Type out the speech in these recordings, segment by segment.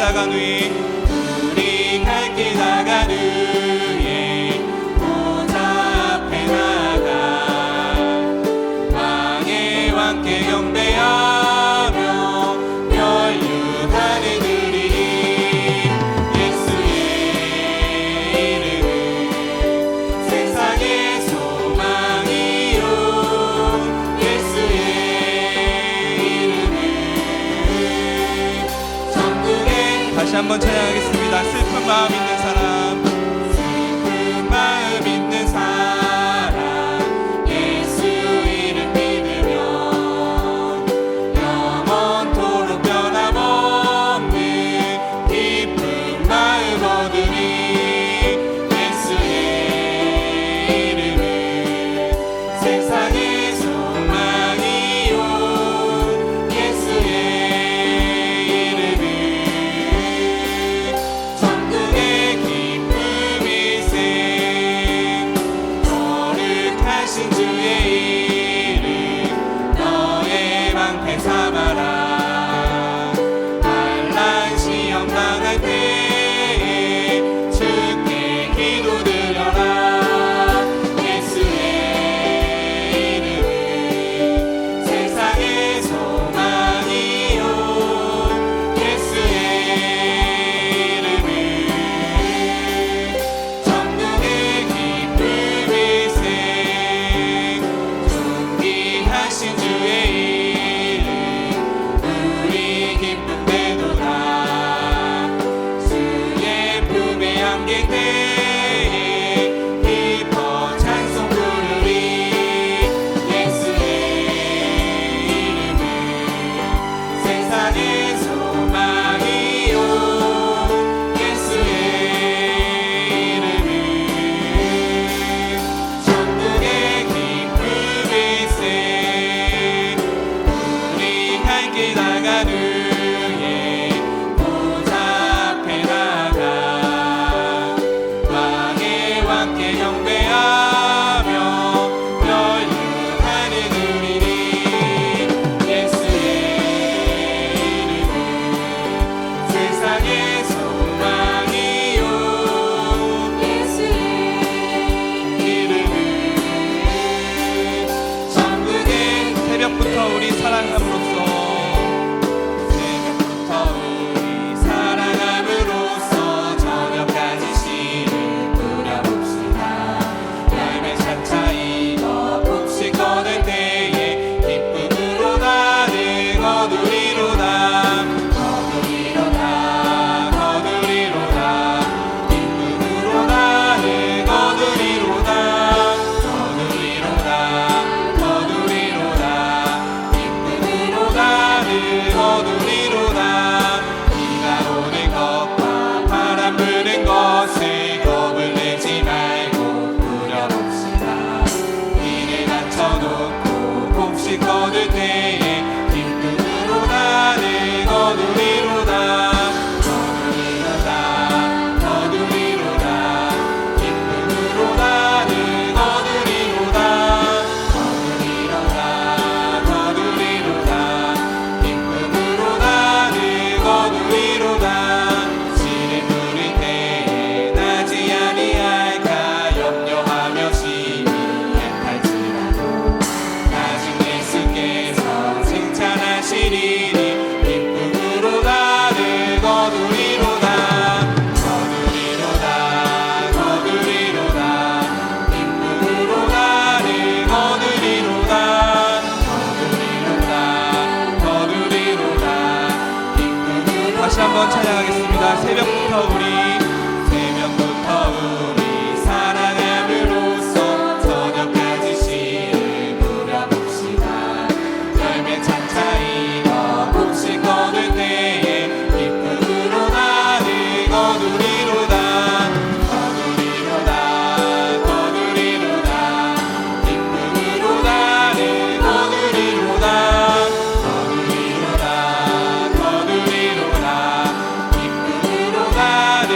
나간 후에 우리 갈 길 나간 후에 보좌 앞에 나가 왕의 왕께 경배하며 멸류관을 드리니 예수의 이름은 세상의 소망이요 예수의 이름은 전국에 다시 한번 찬양하겠습니다. 슬픈 마음 있는 사람, 슬픈 마음 있는 사람 예수 이름 믿으며 영원토록 변함없는 기쁜 마음 얻으리 예수의 이름은 세상의 소망이요 예수의 이름은 천국의 기쁨일세 거룩하신 주의 이름 너의 방패 삼아라 환난 시험 당할 때에 주께 기도드려라 예수의 이름은 세상의 소망이요 예수의 이름은 천국의 기쁨일세 존귀하신 주의 이름 우리 기쁨되도다 주의 품에 안길 때에 기뻐 찬송 부르리 예수의 이름은 세상의 소망이요 예수의 이름은 천국의 기쁨일세 우리 갈 길 나간 후에 보좌 앞에 나가 왕의 왕께 경배하며 멸류관을 드리니 예수의 이름은 세상의 소망이요 예수의 이름은 천국의 새벽부터 우리 사랑함으로써 새벽부터 우리 사랑함으로써 저녁까지 씨를 뿌려봅시다 열매 차차히 더 곱씩 거둘 때에 기쁨으로 나를 거두리로다 거두리로다 거두리로다 기쁨으로 나를 거두리로다 거두리로다 거두리로다 기쁨으로 나를 거두리로다 비가 오는 것과 바람 부는 것을 겁을 내지 말고 뿌려봅시다 비를 낮춰놓고 곱씩 거둘 때에 기쁨으로 나를 거두리로다 거두리로다 거두리로다 기쁨으로 나를 거두리로다 거두리로다 거두리로다 기쁨으로 나를 거두리로다 시를 부를 때에 나지 아니할까 염려하며 심히 애탈지라도 나중 예수께서 칭찬하시리니 기쁨으로 나를 거두리로다 거두리로다 거두리로다 기쁨으로 나를 거두리로다 거두리로다 거두리로다 기쁨으로 다시 한번 찬양하겠습니다. 새벽부터 우리 사랑함으로써 저녁까지 씨를 뿌려봅시다 열매 차차히 더 곱씩 거둘 때에 기쁨으로 나를 거두리로다 거두리로다 거두리로다 기쁨으로 나를 거두리로다 거두리로다 거두리로다 기쁨으로 나를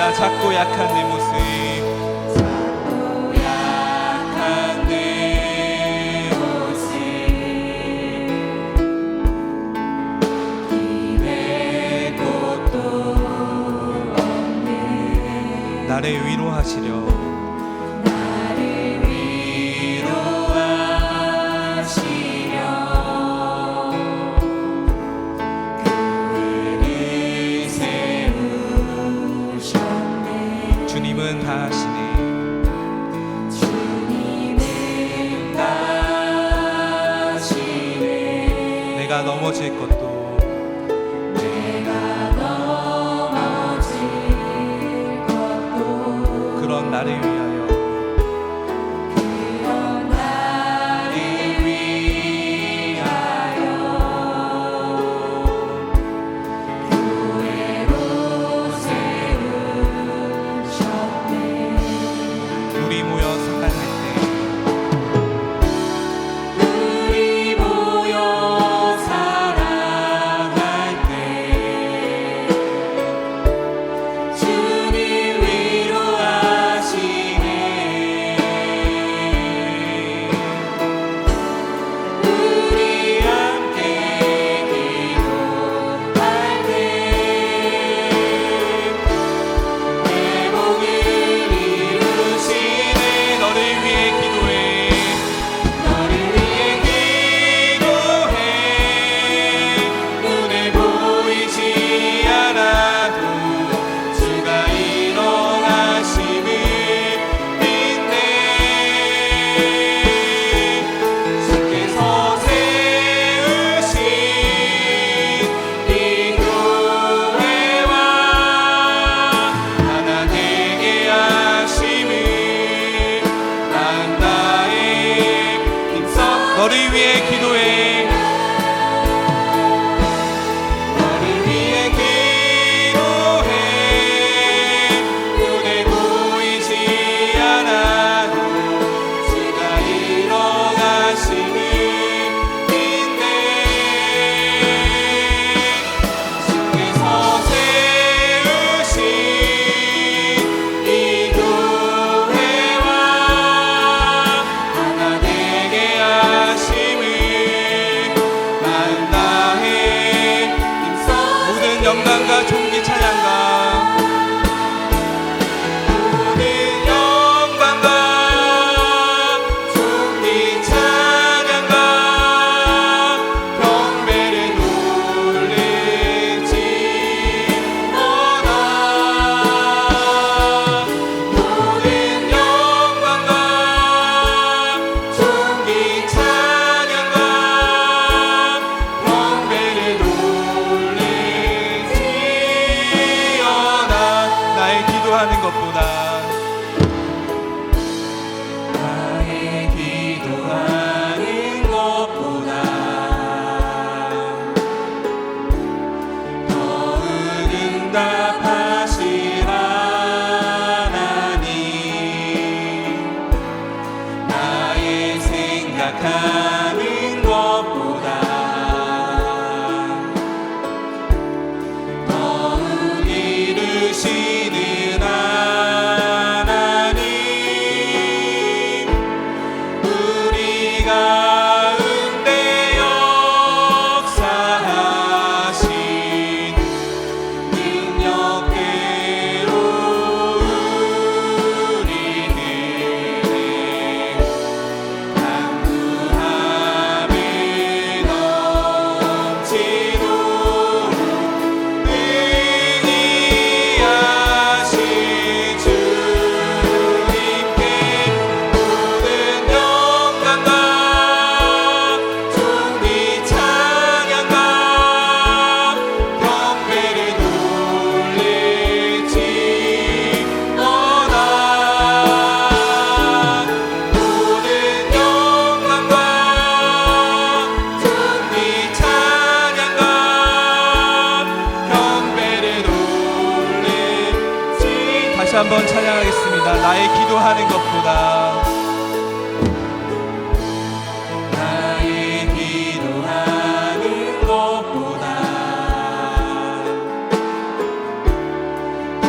나 작고 약한 내 모습, 나를 위로하시려 주님은 다 하시네. 내가 넘어질 것도 그런 나를 위하여 우리 모여 사랑할 때 너를 위해 기도해. 너를 위해 기도해. 눈에 보이지 않아도 주가 일어나심을 믿네. 주께서 세우신 이 교회와 하나 되게 하심을 만나해. 힘써 모든 영광과 존귀 찬양과 모든 영광과 존귀 찬양과 경배를 돌릴지어다. 모든 영광과 존귀 찬양과 경배를 돌릴지어다. 나의 기도하는 것보다 나의 기도하는 것보다 더 응답하실 하나님, 나의 생각하는 것보다 더 이루시는 하나님, 우리 가운데 역사하신 능력대로 우리들의 강구함을 넘치도록 능히 하실 주님께 모든 영광과 존귀 찬양과 경배를 돌릴지어다. 모든 영광과 존귀 찬양과 경배를 돌릴지. 다시 한번 찬양하겠습니다. 나의 기도하는 것보다 나의 기도하는 것보다 더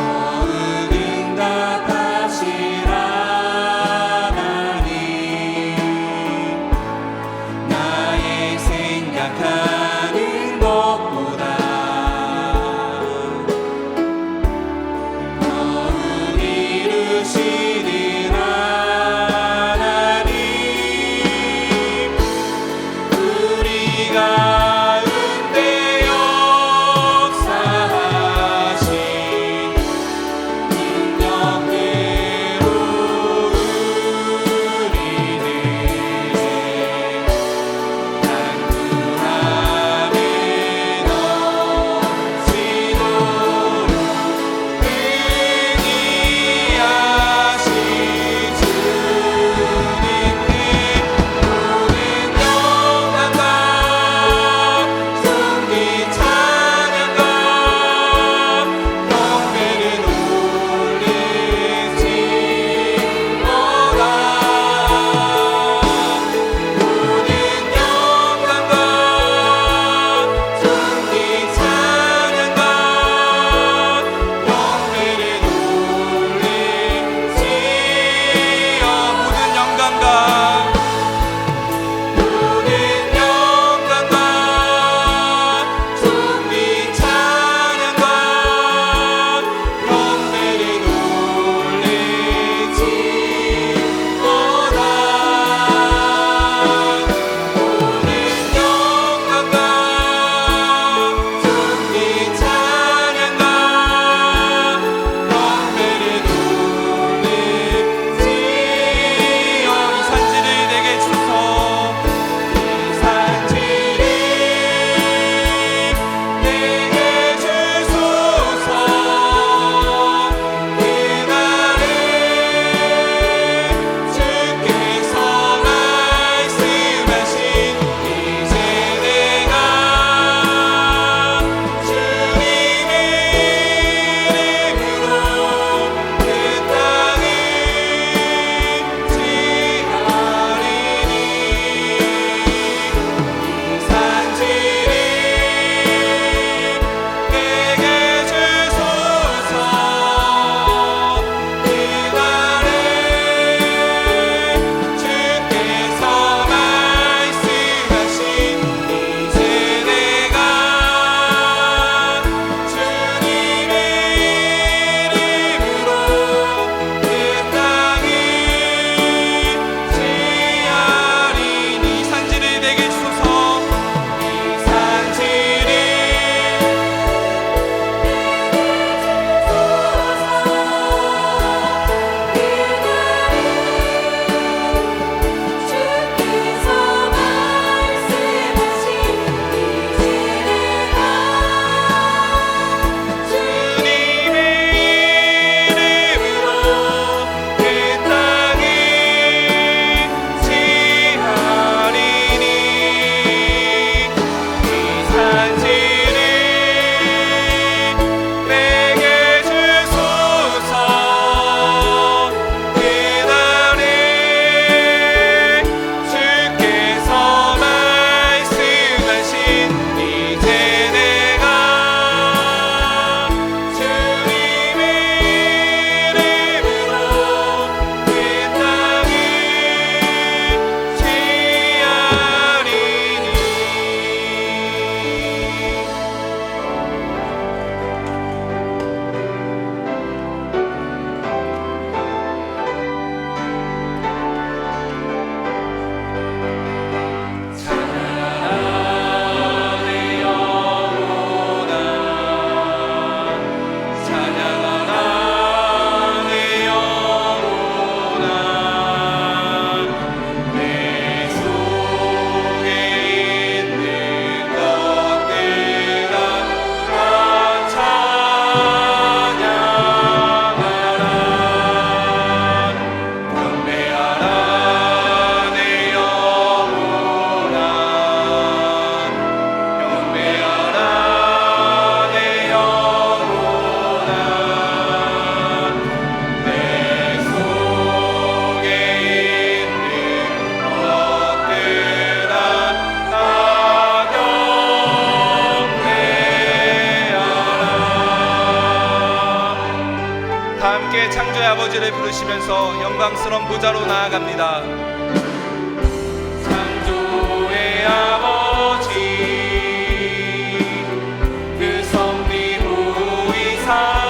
함께 창조의 아버지를 부르시면서 영광스러운 보좌로 나아갑니다. 창조의 아버지 그 섭리 보이사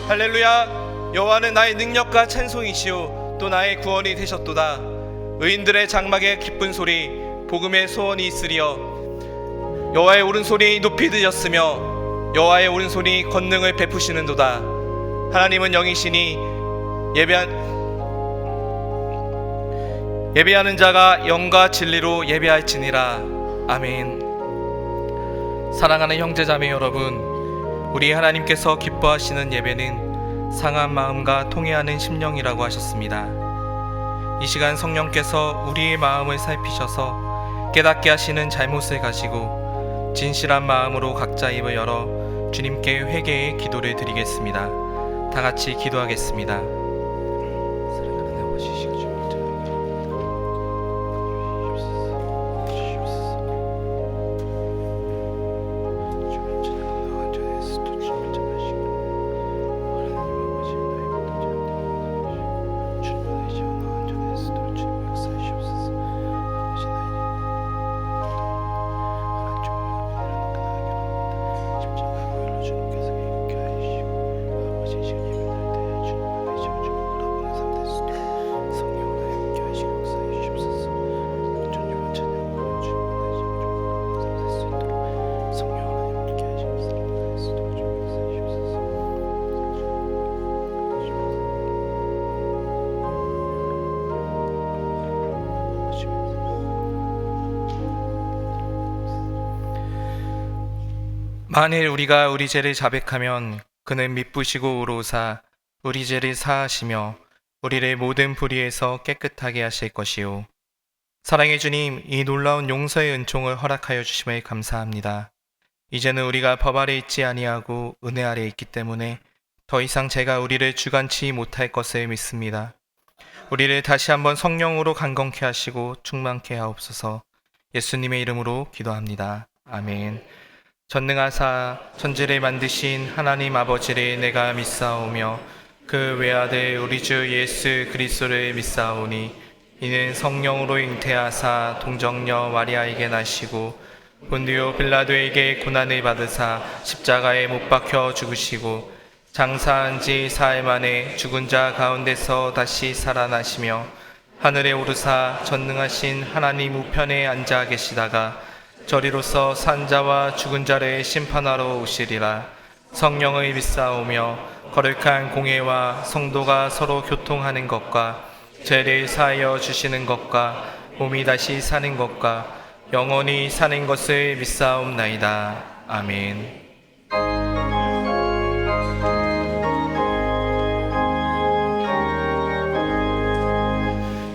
할렐루야. 여호와는 나의 능력과 찬송이시요 또 나의 구원이 되셨도다. 의인들의 장막에 기쁜 소리 복음의 소원이 있으리여. 여호와의 오른손이 높이 드셨으며 여호와의 오른손이 권능을 베푸시는도다. 하나님은 영이시니 예배하는 자가 영과 진리로 예배할지니라. 아멘. 사랑하는 형제자매 여러분, 우리 하나님께서 기뻐하시는 예배는 상한 마음과 통회하는 심령이라고 하셨습니다. 이 시간 성령께서 우리의 마음을 살피셔서 깨닫게 하시는 잘못을 가지고 진실한 마음으로 각자 입을 열어 주님께 회개의 기도를 드리겠습니다. 다 같이 기도하겠습니다. 만일 우리가 우리 죄를 자백하면 그는 미쁘시고 의로우사 우리 죄를 사하시며 우리를 모든 불의에서 깨끗하게 하실 것이요. 사랑의 주님, 이 놀라운 용서의 은총을 허락하여 주심에 감사합니다. 이제는 우리가 법 아래 있지 아니하고 은혜 아래 있기 때문에 더 이상 죄가 우리를 주관치 못할 것을 믿습니다. 우리를 다시 한번 성령으로 강건케 하시고 충만케 하옵소서. 예수님의 이름으로 기도합니다. 아멘. 전능하사 천지를 만드신 하나님 아버지를 내가 믿사오며 그 외아들 우리 주 예수 그리스도를 믿사오니 이는 성령으로 잉태하사 동정녀 마리아에게 나시고 본디오 빌라도에게 고난을 받으사 십자가에 못 박혀 죽으시고 장사한 지 사흘 만에 죽은 자 가운데서 다시 살아나시며 하늘에 오르사 전능하신 하나님 우편에 앉아 계시다가 저리로서 산자와 죽은 자를 심판하러 오시리라. 성령을 믿사오며 거룩한 공예와 성도가 서로 교통하는 것과 죄를 사하여 주시는 것과 몸이 다시 사는 것과 영원히 사는 것을 믿사옵나이다. 아멘.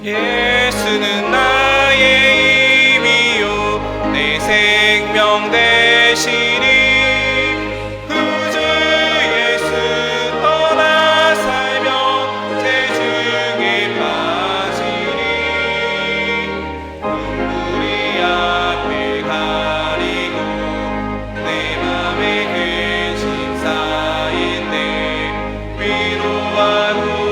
예수는 나의 힘이요 내 생명 되시니 구주 예수 떠나 살면 죄중에 빠지니 눈물이 앞을 가리고 내 맘에 근심 쌓인데 위로하고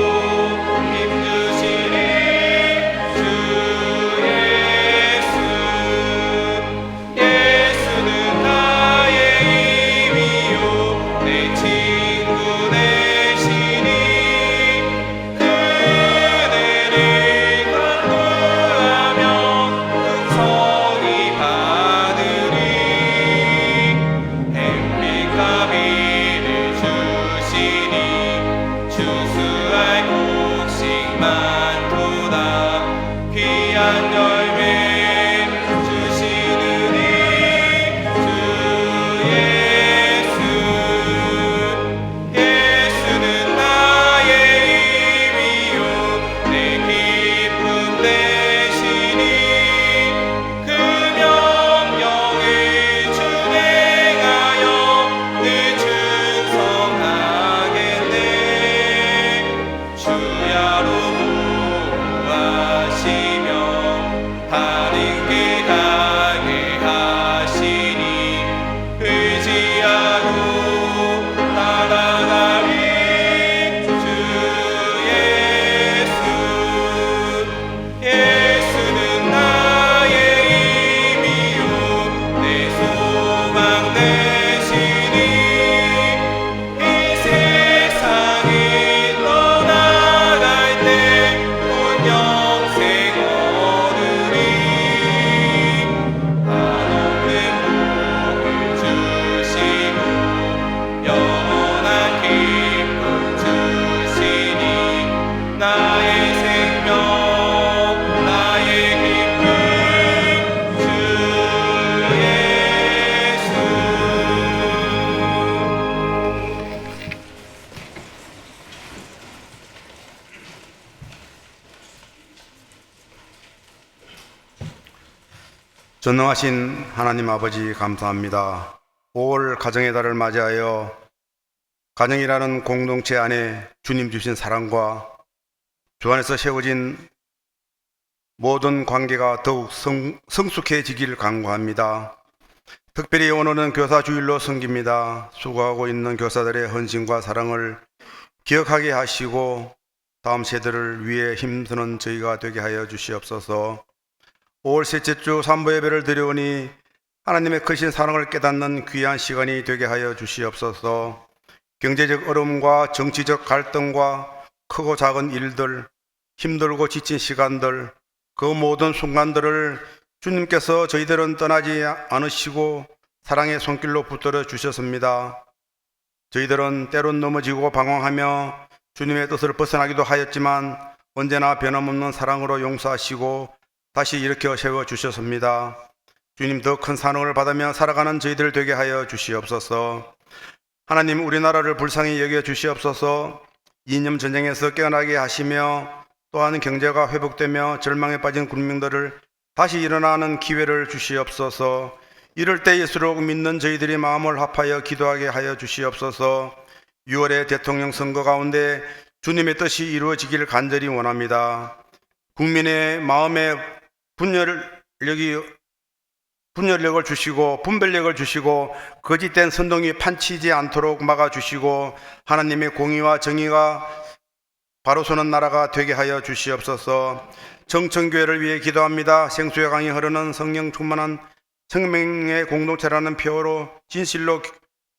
전능하신 하나님 아버지 감사합니다. 5월 가정의 달을 맞이하여 가정이라는 공동체 안에 주님 주신 사랑과 주 안에서 세워진 모든 관계가 더욱 성숙해지길 간구합니다. 특별히 오늘은 교사 주일로 섬깁니다. 수고하고 있는 교사들의 헌신과 사랑을 기억하게 하시고 다음 세대를 위해 힘쓰는 저희가 되게 하여 주시옵소서. 5월 셋째 주 삼부 예배를 드려오니 하나님의 크신 사랑을 깨닫는 귀한 시간이 되게 하여 주시옵소서. 경제적 어려움과 정치적 갈등과 크고 작은 일들, 힘들고 지친 시간들, 그 모든 순간들을 주님께서 저희들은 떠나지 않으시고 사랑의 손길로 붙들어 주셨습니다. 저희들은 때론 넘어지고 방황하며 주님의 뜻을 벗어나기도 하였지만 언제나 변함없는 사랑으로 용서하시고 다시 일으켜 세워주셨습니다. 주님, 더 큰 사랑을 받으며 살아가는 저희들 되게 하여 주시옵소서. 하나님, 우리나라를 불쌍히 여겨 주시옵소서. 이념 전쟁에서 깨어나게 하시며 또한 경제가 회복되며 절망에 빠진 국민들을 다시 일어나는 기회를 주시옵소서. 이럴 때일수록 믿는 저희들이 마음을 합하여 기도하게 하여 주시옵소서. 6월의 대통령 선거 가운데 주님의 뜻이 이루어지길 간절히 원합니다. 국민의 마음에 분열력을 주시고 분별력을 주시고 거짓된 선동이 판치지 않도록 막아주시고 하나님의 공의와 정의가 바로 서는 나라가 되게 하여 주시옵소서. 정청교회를 위해 기도합니다. 생수의 강이 흐르는 성령 충만한 생명의 공동체라는 표어로 진실로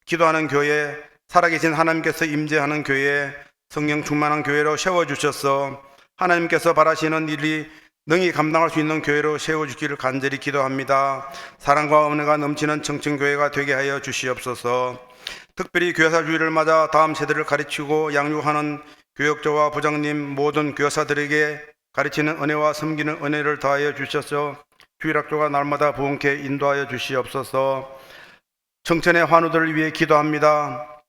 기도하는 교회, 살아계신 하나님께서 임재하는 교회, 성령 충만한 교회로 세워주셔서 하나님께서 바라시는 일이 능히 감당할 수 있는 교회로 세워주기를 간절히 기도합니다. 사랑과 은혜가 넘치는 청청교회가 되게 하여 주시옵소서. 특별히 교사주의를 맞아 다음 세대를 가르치고 양육하는 교역자와 부장님, 모든 교사들에게 가르치는 은혜와 섬기는 은혜를 더하여 주셔서 주일학교가 날마다 부흥케 인도하여 주시옵소서. 청천의 환우들을 위해 기도합니다.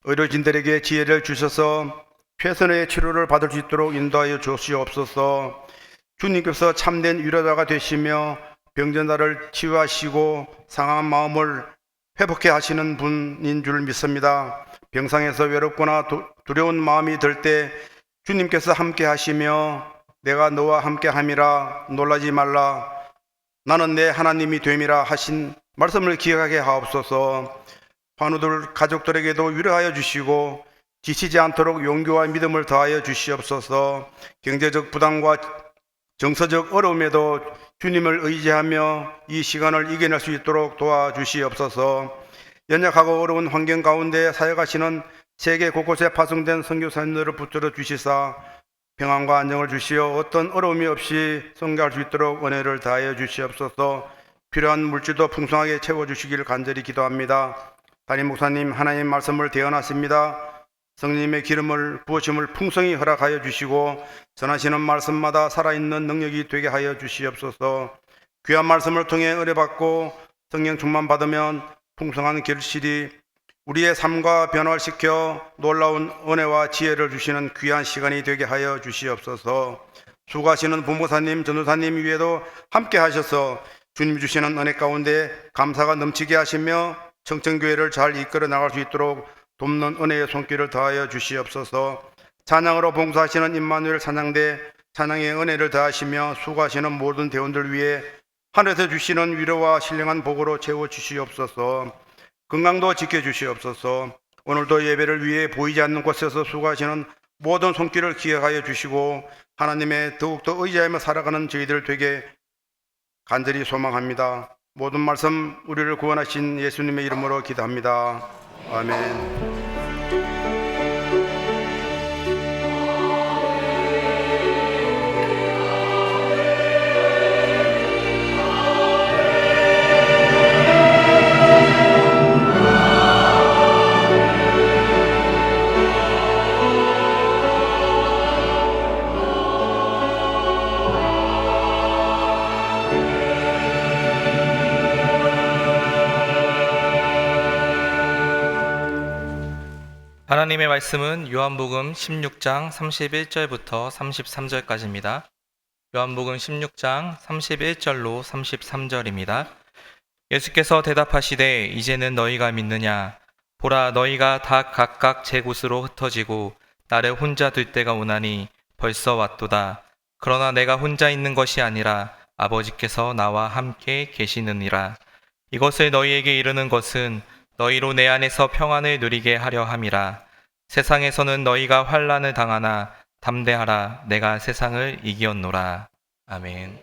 의료진들에게 지혜를 주셔서 최선의 치료를 받을 수 있도록 인도하여 주시옵소서. 주님께서 참된 위로자가 되시며 병전자를 치유하시고 상한 마음을 회복해 하시는 분인 줄 믿습니다. 병상에서 외롭거나 두려운 마음이 들 때 주님께서 함께 하시며 내가 너와 함께 함이라, 놀라지 말라, 나는 내 하나님이 됨이라 하신 말씀을 기억하게 하옵소서. 환우들 가족들에게도 위로하여 주시고 지치지 않도록 용기와 믿음을 더하여 주시옵소서. 경제적 부담과 정서적 어려움에도 주님을 의지하며 이 시간을 이겨낼 수 있도록 도와주시옵소서. 연약하고 어려운 환경 가운데 사역하시는 세계 곳곳에 파송된 선교사님들을 붙들어 주시사 평안과 안정을 주시어 어떤 어려움이 없이 선교할 수 있도록 은혜를 다하여 주시옵소서. 필요한 물질도 풍성하게 채워주시기를 간절히 기도합니다. 담임 목사님, 하나님 말씀을 대언하십니다. 성령님의 기름을 부으심을 풍성히 허락하여 주시고 전하시는 말씀마다 살아있는 능력이 되게 하여 주시옵소서. 귀한 말씀을 통해 은혜받고 성령 충만 받으면 풍성한 결실이 우리의 삶과 변화를 시켜 놀라운 은혜와 지혜를 주시는 귀한 시간이 되게 하여 주시옵소서. 수고하시는 부모사님, 전도사님 위에도 함께 하셔서 주님 주시는 은혜 가운데 감사가 넘치게 하시며 청청교회를 잘 이끌어 나갈 수 있도록 돕는 은혜의 손길을 더하여 주시옵소서. 찬양으로 봉사하시는 임마누엘 찬양대 찬양의 은혜를 더하시며 수고하시는 모든 대원들 위해 하늘에서 주시는 위로와 신령한 복으로 채워 주시옵소서. 건강도 지켜주시옵소서. 오늘도 예배를 위해 보이지 않는 곳에서 수고하시는 모든 손길을 기억하여 주시고 하나님의 더욱더 의지하며 살아가는 저희들 되게 간절히 소망합니다. 모든 말씀 우리를 구원하신 예수님의 이름으로 기도합니다. 아멘. 하나님의 말씀은 요한복음 16장 31절부터 33절까지입니다. 요한복음 16장 31절로 33절입니다. 예수께서 대답하시되 이제는 너희가 믿느냐? 보라, 너희가 다 각각 제 곳으로 흩어지고 나를 혼자 둘 때가 오나니 벌써 왔도다. 그러나 내가 혼자 있는 것이 아니라 아버지께서 나와 함께 계시느니라. 이것을 너희에게 이르는 것은 너희로 내 안에서 평안을 누리게 하려 함이라. 세상에서는 너희가 환난을 당하나 담대하라, 내가 세상을 이기었노라. 아멘.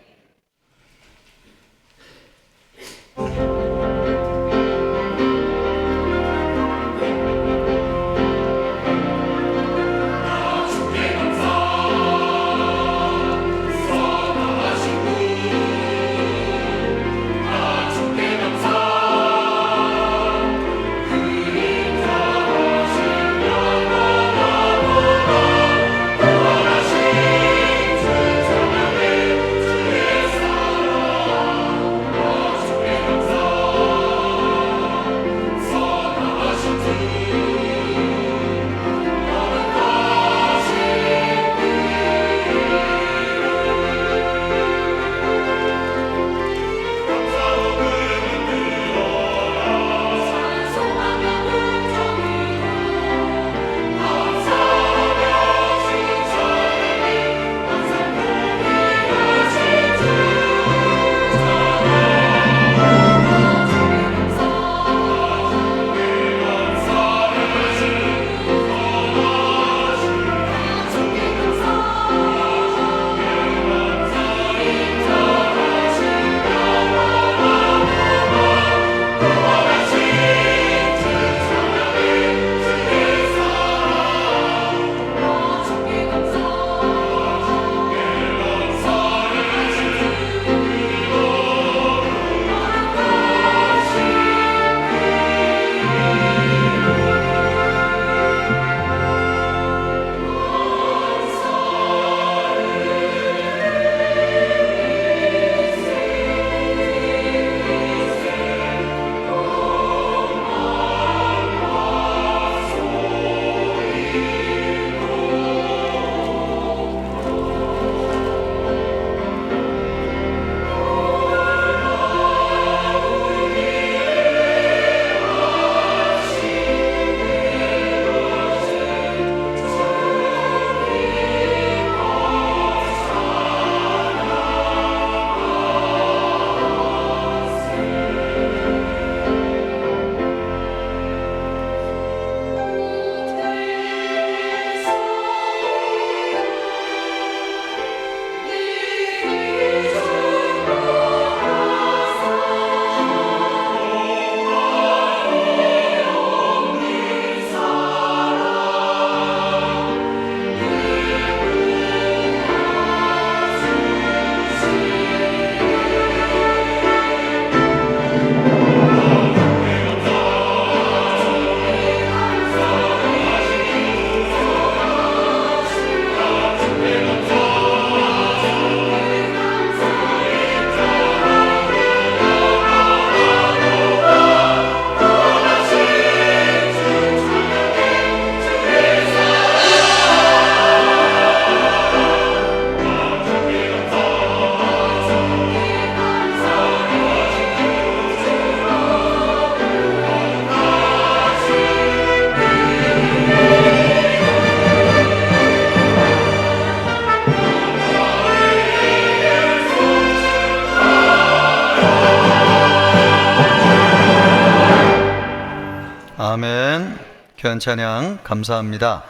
귀한 찬양 감사합니다.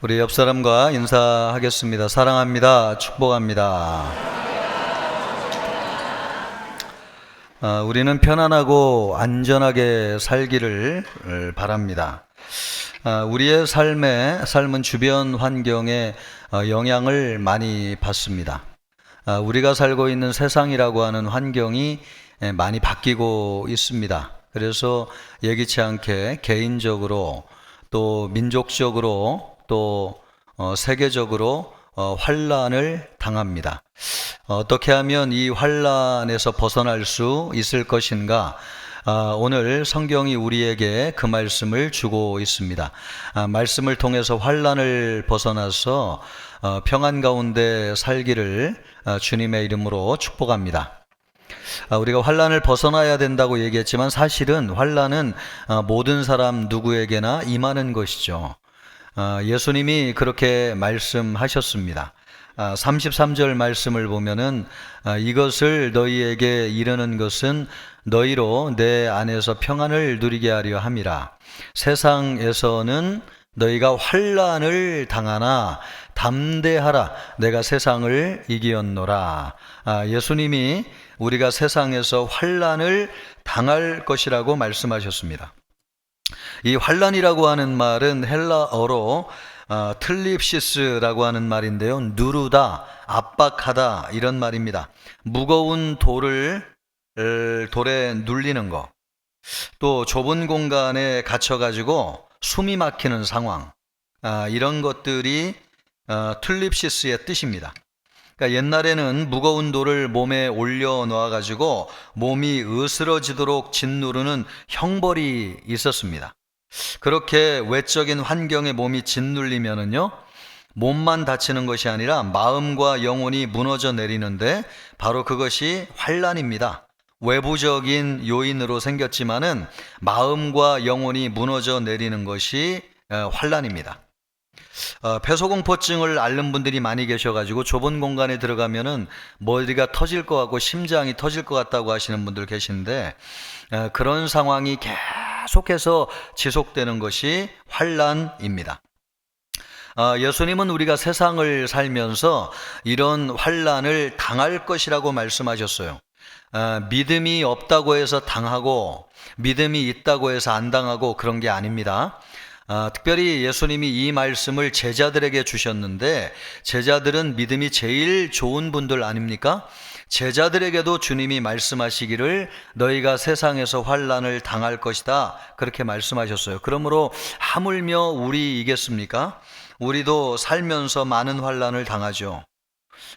우리 옆 사람과 인사하겠습니다. 사랑합니다. 축복합니다. 우리는 편안하고 안전하게 살기를 바랍니다. 우리의 삶은 주변 환경에 영향을 많이 받습니다. 우리가 살고 있는 세상이라고 하는 환경이 많이 바뀌고 있습니다. 그래서 예기치 않게 개인적으로 또 민족적으로 또 세계적으로 환난을 당합니다. 어떻게 하면 이 환난에서 벗어날 수 있을 것인가? 오늘 성경이 우리에게 그 말씀을 주고 있습니다. 말씀을 통해서 환난을 벗어나서 평안 가운데 살기를 주님의 이름으로 축복합니다. 우리가 환난을 벗어나야 된다고 얘기했지만 사실은 환난은 모든 사람 누구에게나 임하는 것이죠. 예수님이 그렇게 말씀하셨습니다. 33절 말씀을 보면은 이것을 너희에게 이르는 것은 너희로 내 안에서 평안을 누리게 하려 함이라. 세상에서는 너희가 환난을 당하나 담대하라. 내가 세상을 이기었노라. 예수님이 우리가 세상에서 환난을 당할 것이라고 말씀하셨습니다. 이 환난이라고 하는 말은 헬라어로 틀립시스라고 하는 말인데요. 누르다, 압박하다 이런 말입니다. 무거운 돌에 눌리는 거, 또 좁은 공간에 갇혀가지고 숨이 막히는 상황, 이런 것들이 틀립시스의 뜻입니다. 그러니까 옛날에는 무거운 돌을 몸에 올려 놓아가지고 몸이 으스러지도록 짓누르는 형벌이 있었습니다. 그렇게 외적인 환경에 몸이 짓눌리면은요, 몸만 다치는 것이 아니라 마음과 영혼이 무너져 내리는데 바로 그것이 환난입니다. 외부적인 요인으로 생겼지만은 마음과 영혼이 무너져 내리는 것이 환난입니다. 폐소공포증을 앓는 분들이 많이 계셔가지고 좁은 공간에 들어가면은 머리가 터질 것 같고 심장이 터질 것 같다고 하시는 분들 계신데, 그런 상황이 계속해서 지속되는 것이 환난입니다. 예수님은 우리가 세상을 살면서 이런 환난을 당할 것이라고 말씀하셨어요. 믿음이 없다고 해서 당하고 믿음이 있다고 해서 안 당하고 그런 게 아닙니다. 특별히 예수님이 이 말씀을 제자들에게 주셨는데 제자들은 믿음이 제일 좋은 분들 아닙니까? 제자들에게도 주님이 말씀하시기를 너희가 세상에서 환난을 당할 것이다 그렇게 말씀하셨어요. 그러므로 하물며 우리이겠습니까? 우리도 살면서 많은 환난을 당하죠.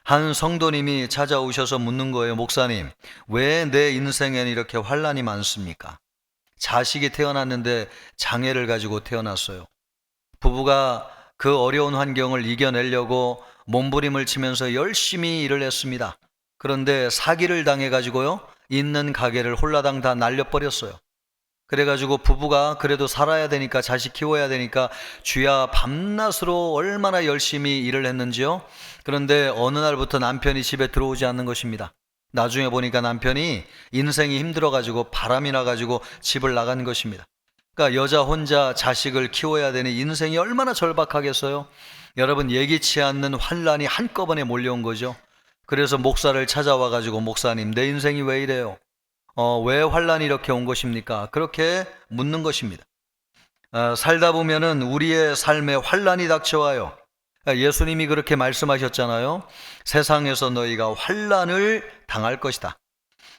한 성도님이 찾아오셔서 묻는 거예요. 목사님, 왜 내 인생에는 이렇게 환난이 많습니까? 자식이 태어났는데 장애를 가지고 태어났어요. 부부가 그 어려운 환경을 이겨내려고 몸부림을 치면서 열심히 일을 했습니다. 그런데 사기를 당해가지고요, 있는 가게를 홀라당 다 날려버렸어요. 그래가지고 부부가 그래도 살아야 되니까, 자식 키워야 되니까 주야 밤낮으로 얼마나 열심히 일을 했는지요. 그런데 어느 날부터 남편이 집에 들어오지 않는 것입니다. 나중에 보니까 남편이 인생이 힘들어가지고 바람이 나가지고 집을 나간 것입니다. 그러니까 여자 혼자 자식을 키워야 되니 인생이 얼마나 절박하겠어요. 여러분, 예기치 않는 환난이 한꺼번에 몰려온 거죠. 그래서 목사를 찾아와가지고 목사님, 내 인생이 왜 이래요? 왜 환난이 이렇게 온 것입니까? 그렇게 묻는 것입니다. 살다 보면은 우리의 삶에 환난이 닥쳐와요. 예수님이 그렇게 말씀하셨잖아요. 세상에서 너희가 환난을 당할 것이다.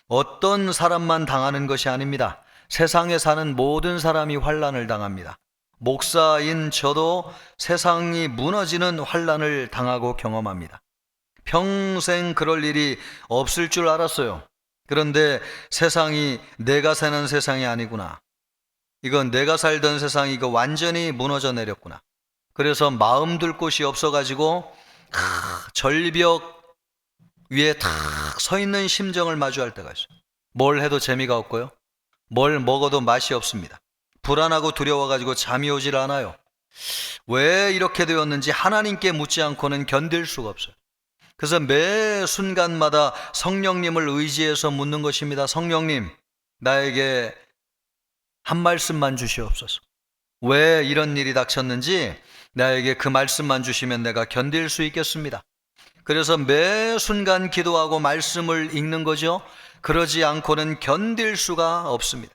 어떤 사람만 당하는 것이 아닙니다. 세상에 사는 모든 사람이 환난을 당합니다. 목사인 저도 세상이 무너지는 환난을 당하고 경험합니다. 평생 그럴 일이 없을 줄 알았어요. 그런데 세상이 내가 사는 세상이 아니구나. 이건 내가 살던 세상이 이거 완전히 무너져 내렸구나. 그래서 마음 둘 곳이 없어가지고 절벽 위에 탁 서 있는 심정을 마주할 때가 있어요. 뭘 해도 재미가 없고요, 뭘 먹어도 맛이 없습니다. 불안하고 두려워가지고 잠이 오질 않아요. 왜 이렇게 되었는지 하나님께 묻지 않고는 견딜 수가 없어요. 그래서 매 순간마다 성령님을 의지해서 묻는 것입니다. 성령님, 나에게 한 말씀만 주시옵소서. 왜 이런 일이 닥쳤는지 나에게 그 말씀만 주시면 내가 견딜 수 있겠습니다. 그래서 매 순간 기도하고 말씀을 읽는 거죠. 그러지 않고는 견딜 수가 없습니다.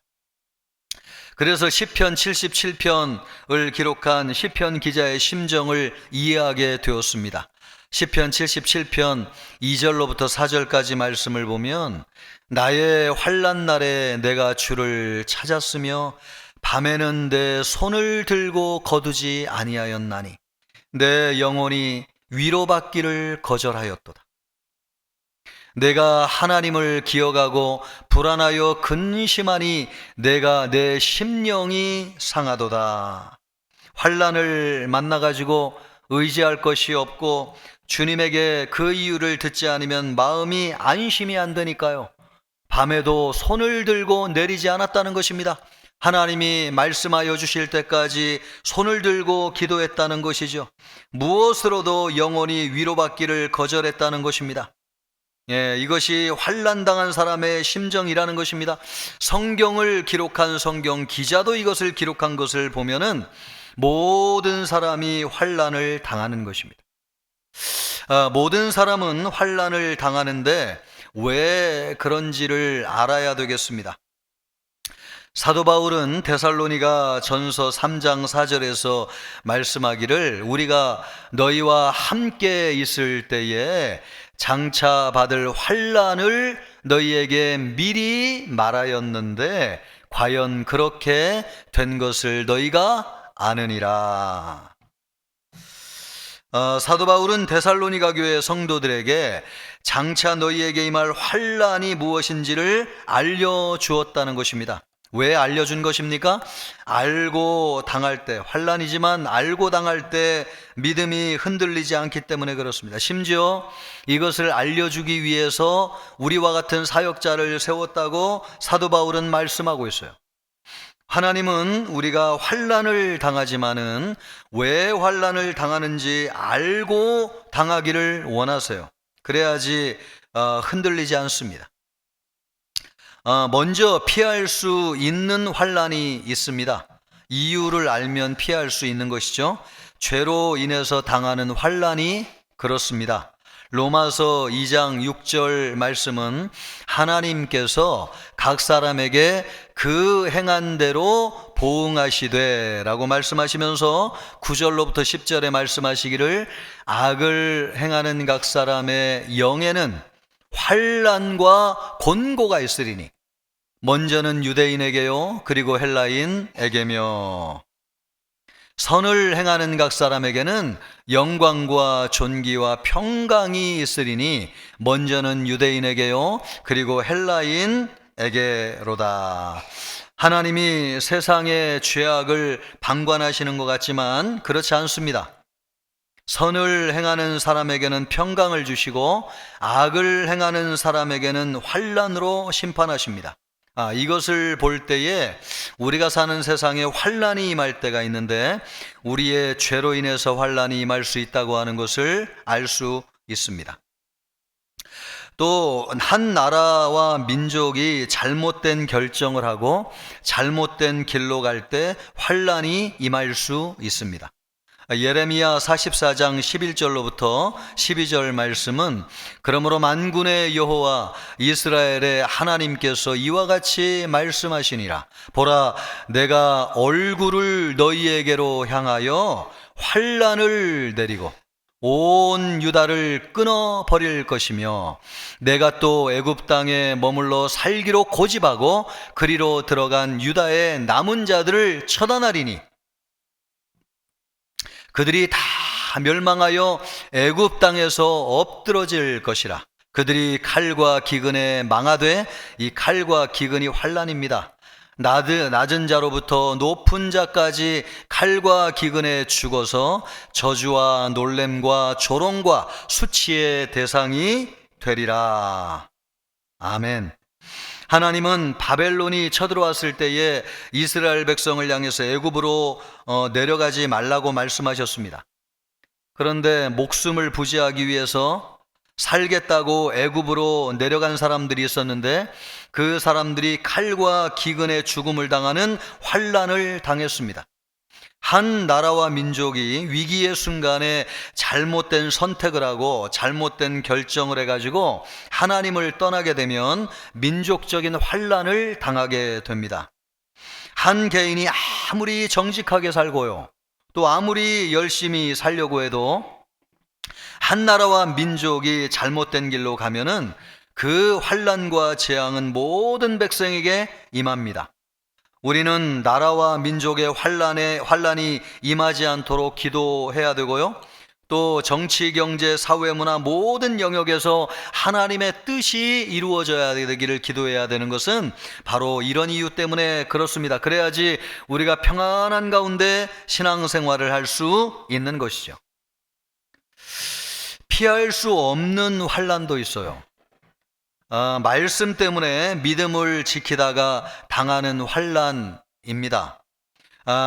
그래서 시편 77편을 기록한 시편 기자의 심정을 이해하게 되었습니다. 시편 77편 2절로부터 4절까지 말씀을 보면 나의 환난 날에 내가 주를 찾았으며 밤에는 내 손을 들고 거두지 아니하였나니 내 영혼이 위로받기를 거절하였도다. 내가 하나님을 기억하고 불안하여 근심하니 내가 내 심령이 상하도다. 환난을 만나가지고 의지할 것이 없고 주님에게 그 이유를 듣지 않으면 마음이 안심이 안 되니까요. 밤에도 손을 들고 내리지 않았다는 것입니다. 하나님이 말씀하여 주실 때까지 손을 들고 기도했다는 것이죠. 무엇으로도 영혼이 위로받기를 거절했다는 것입니다. 이것이 환난당한 사람의 심정이라는 것입니다. 성경을 기록한 성경 기자도 이것을 기록한 것을 보면은 모든 사람이 환난을 당하는 것입니다. 모든 사람은 환난을 당하는데 왜 그런지를 알아야 되겠습니다. 사도 바울은 데살로니가 전서 3장 4절에서 말씀하기를 우리가 너희와 함께 있을 때에 장차 받을 환난을 너희에게 미리 말하였는데 과연 그렇게 된 것을 너희가 아느니라. 사도 바울은 데살로니가 교회 성도들에게 장차 너희에게 임할 환난이 무엇인지를 알려주었다는 것입니다. 왜 알려준 것입니까? 알고 당할 때, 환난이지만 알고 당할 때 믿음이 흔들리지 않기 때문에 그렇습니다. 심지어 이것을 알려주기 위해서 우리와 같은 사역자를 세웠다고 사도 바울은 말씀하고 있어요. 하나님은 우리가 환난을 당하지만은 왜 환난을 당하는지 알고 당하기를 원하세요. 그래야지 흔들리지 않습니다. 먼저 피할 수 있는 환난이 있습니다. 이유를 알면 피할 수 있는 것이죠. 죄로 인해서 당하는 환난이 그렇습니다. 로마서 2장 6절 말씀은 하나님께서 각 사람에게 그 행한 대로 보응하시되 라고 말씀하시면서 9절로부터 10절에 말씀하시기를 악을 행하는 각 사람의 영에는 환난과 곤고가 있으리니 먼저는 유대인에게요 그리고 헬라인에게며 선을 행하는 각 사람에게는 영광과 존귀와 평강이 있으리니 먼저는 유대인에게요 그리고 헬라인에게로다. 하나님이 세상의 죄악을 방관하시는 것 같지만 그렇지 않습니다. 선을 행하는 사람에게는 평강을 주시고 악을 행하는 사람에게는 환난으로 심판하십니다. 이것을 볼 때에 우리가 사는 세상에 환난이 임할 때가 있는데 우리의 죄로 인해서 환난이 임할 수 있다고 하는 것을 알 수 있습니다. 또 한 나라와 민족이 잘못된 결정을 하고 잘못된 길로 갈 때 환난이 임할 수 있습니다. 예레미야 44장 11절로부터 12절 말씀은 그러므로 만군의 여호와 이스라엘의 하나님께서 이와 같이 말씀하시니라. 보라, 내가 얼굴을 너희에게로 향하여 환난을 내리고 온 유다를 끊어 버릴 것이며 내가 또 애굽 땅에 머물러 살기로 고집하고 그리로 들어간 유다의 남은 자들을 처단하리니 그들이 다 멸망하여 애굽 땅에서 엎드러질 것이라. 그들이 칼과 기근에 망하되 이 칼과 기근이 환난입니다. 낮은 자로부터 높은 자까지 칼과 기근에 죽어서 저주와 놀램과 조롱과 수치의 대상이 되리라. 아멘. 하나님은 바벨론이 쳐들어왔을 때에 이스라엘 백성을 향해서 애굽으로 내려가지 말라고 말씀하셨습니다. 그런데 목숨을 부지하기 위해서 살겠다고 애굽으로 내려간 사람들이 있었는데 그 사람들이 칼과 기근의 죽음을 당하는 환난을 당했습니다. 한 나라와 민족이 위기의 순간에 잘못된 선택을 하고 잘못된 결정을 해가지고 하나님을 떠나게 되면 민족적인 환란을 당하게 됩니다. 한 개인이 아무리 정직하게 살고요, 또 아무리 열심히 살려고 해도 한 나라와 민족이 잘못된 길로 가면은 그 환란과 재앙은 모든 백성에게 임합니다. 우리는 나라와 민족의 환란이 임하지 않도록 기도해야 되고요, 또 정치, 경제, 사회, 문화 모든 영역에서 하나님의 뜻이 이루어져야 되기를 기도해야 되는 것은 바로 이런 이유 때문에 그렇습니다. 그래야지 우리가 평안한 가운데 신앙생활을 할 수 있는 것이죠. 피할 수 없는 환란도 있어요. 말씀 때문에 믿음을 지키다가 당하는 환란입니다.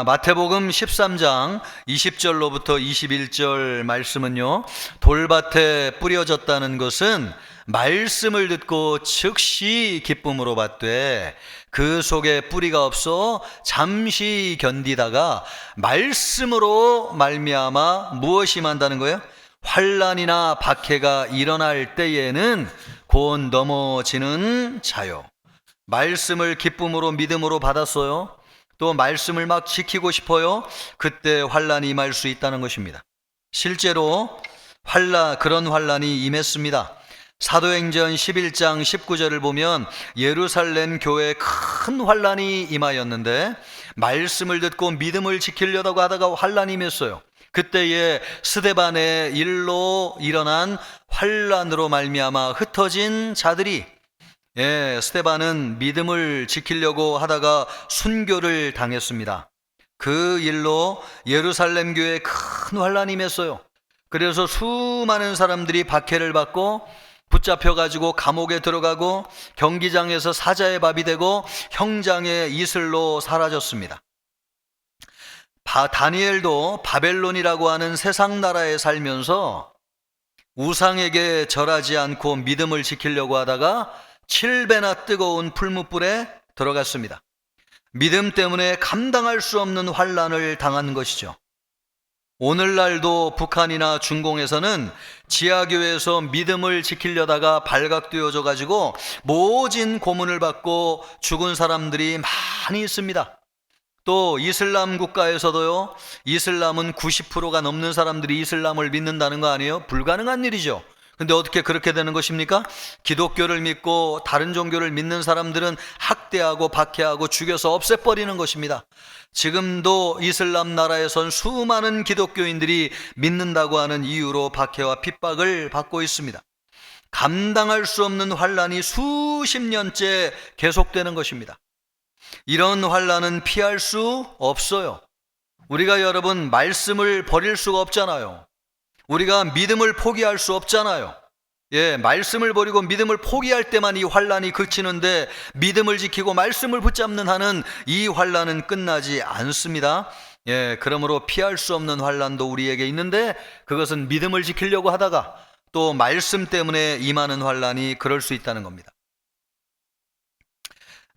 마태복음 13장 20절로부터 21절 말씀은요, 돌밭에 뿌려졌다는 것은 말씀을 듣고 즉시 기쁨으로 받되 그 속에 뿌리가 없어 잠시 견디다가 말씀으로 말미암아 무엇이 만다는 거예요? 환란이나 박해가 일어날 때에는 곧 넘어지는 자요. 말씀을 기쁨으로 믿음으로 받았어요. 또 말씀을 막 지키고 싶어요. 그때 환란이 임할 수 있다는 것입니다. 실제로 그런 환란이 임했습니다. 사도행전 11장 19절을 보면 예루살렘 교회에 큰 환란이 임하였는데 말씀을 듣고 믿음을 지키려고 하다가 환란이 임했어요. 그때에 스데반의 일로 일어난 환란으로 말미암아 흩어진 자들이, 스데반은 믿음을 지키려고 하다가 순교를 당했습니다. 그 일로 예루살렘 교회에 큰 환란이 임했어요. 그래서 수많은 사람들이 박해를 받고 붙잡혀가지고 감옥에 들어가고 경기장에서 사자의 밥이 되고 형장의 이슬로 사라졌습니다. 다니엘도 바벨론이라고 하는 세상 나라에 살면서 우상에게 절하지 않고 믿음을 지키려고 하다가 7배나 뜨거운 풀무불에 들어갔습니다. 믿음 때문에 감당할 수 없는 환란을 당한 것이죠. 오늘날도 북한이나 중공에서는 지하교회에서 믿음을 지키려다가 발각되어져 가지고 모진 고문을 받고 죽은 사람들이 많이 있습니다. 또 이슬람 국가에서도요, 이슬람은 90%가 넘는 사람들이 이슬람을 믿는다는 거 아니에요? 불가능한 일이죠. 근데 어떻게 그렇게 되는 것입니까? 기독교를 믿고 다른 종교를 믿는 사람들은 학대하고 박해하고 죽여서 없애버리는 것입니다. 지금도 이슬람 나라에선 수많은 기독교인들이 믿는다고 하는 이유로 박해와 핍박을 받고 있습니다. 감당할 수 없는 환란이 수십 년째 계속되는 것입니다. 이런 환란은 피할 수 없어요. 우리가 여러분 말씀을 버릴 수가 없잖아요. 우리가 믿음을 포기할 수 없잖아요. 말씀을 버리고 믿음을 포기할 때만 이 환란이 그치는데 믿음을 지키고 말씀을 붙잡는 한은 이 환란은 끝나지 않습니다. 그러므로 피할 수 없는 환란도 우리에게 있는데 그것은 믿음을 지키려고 하다가 또 말씀 때문에 임하는 환란이 그럴 수 있다는 겁니다.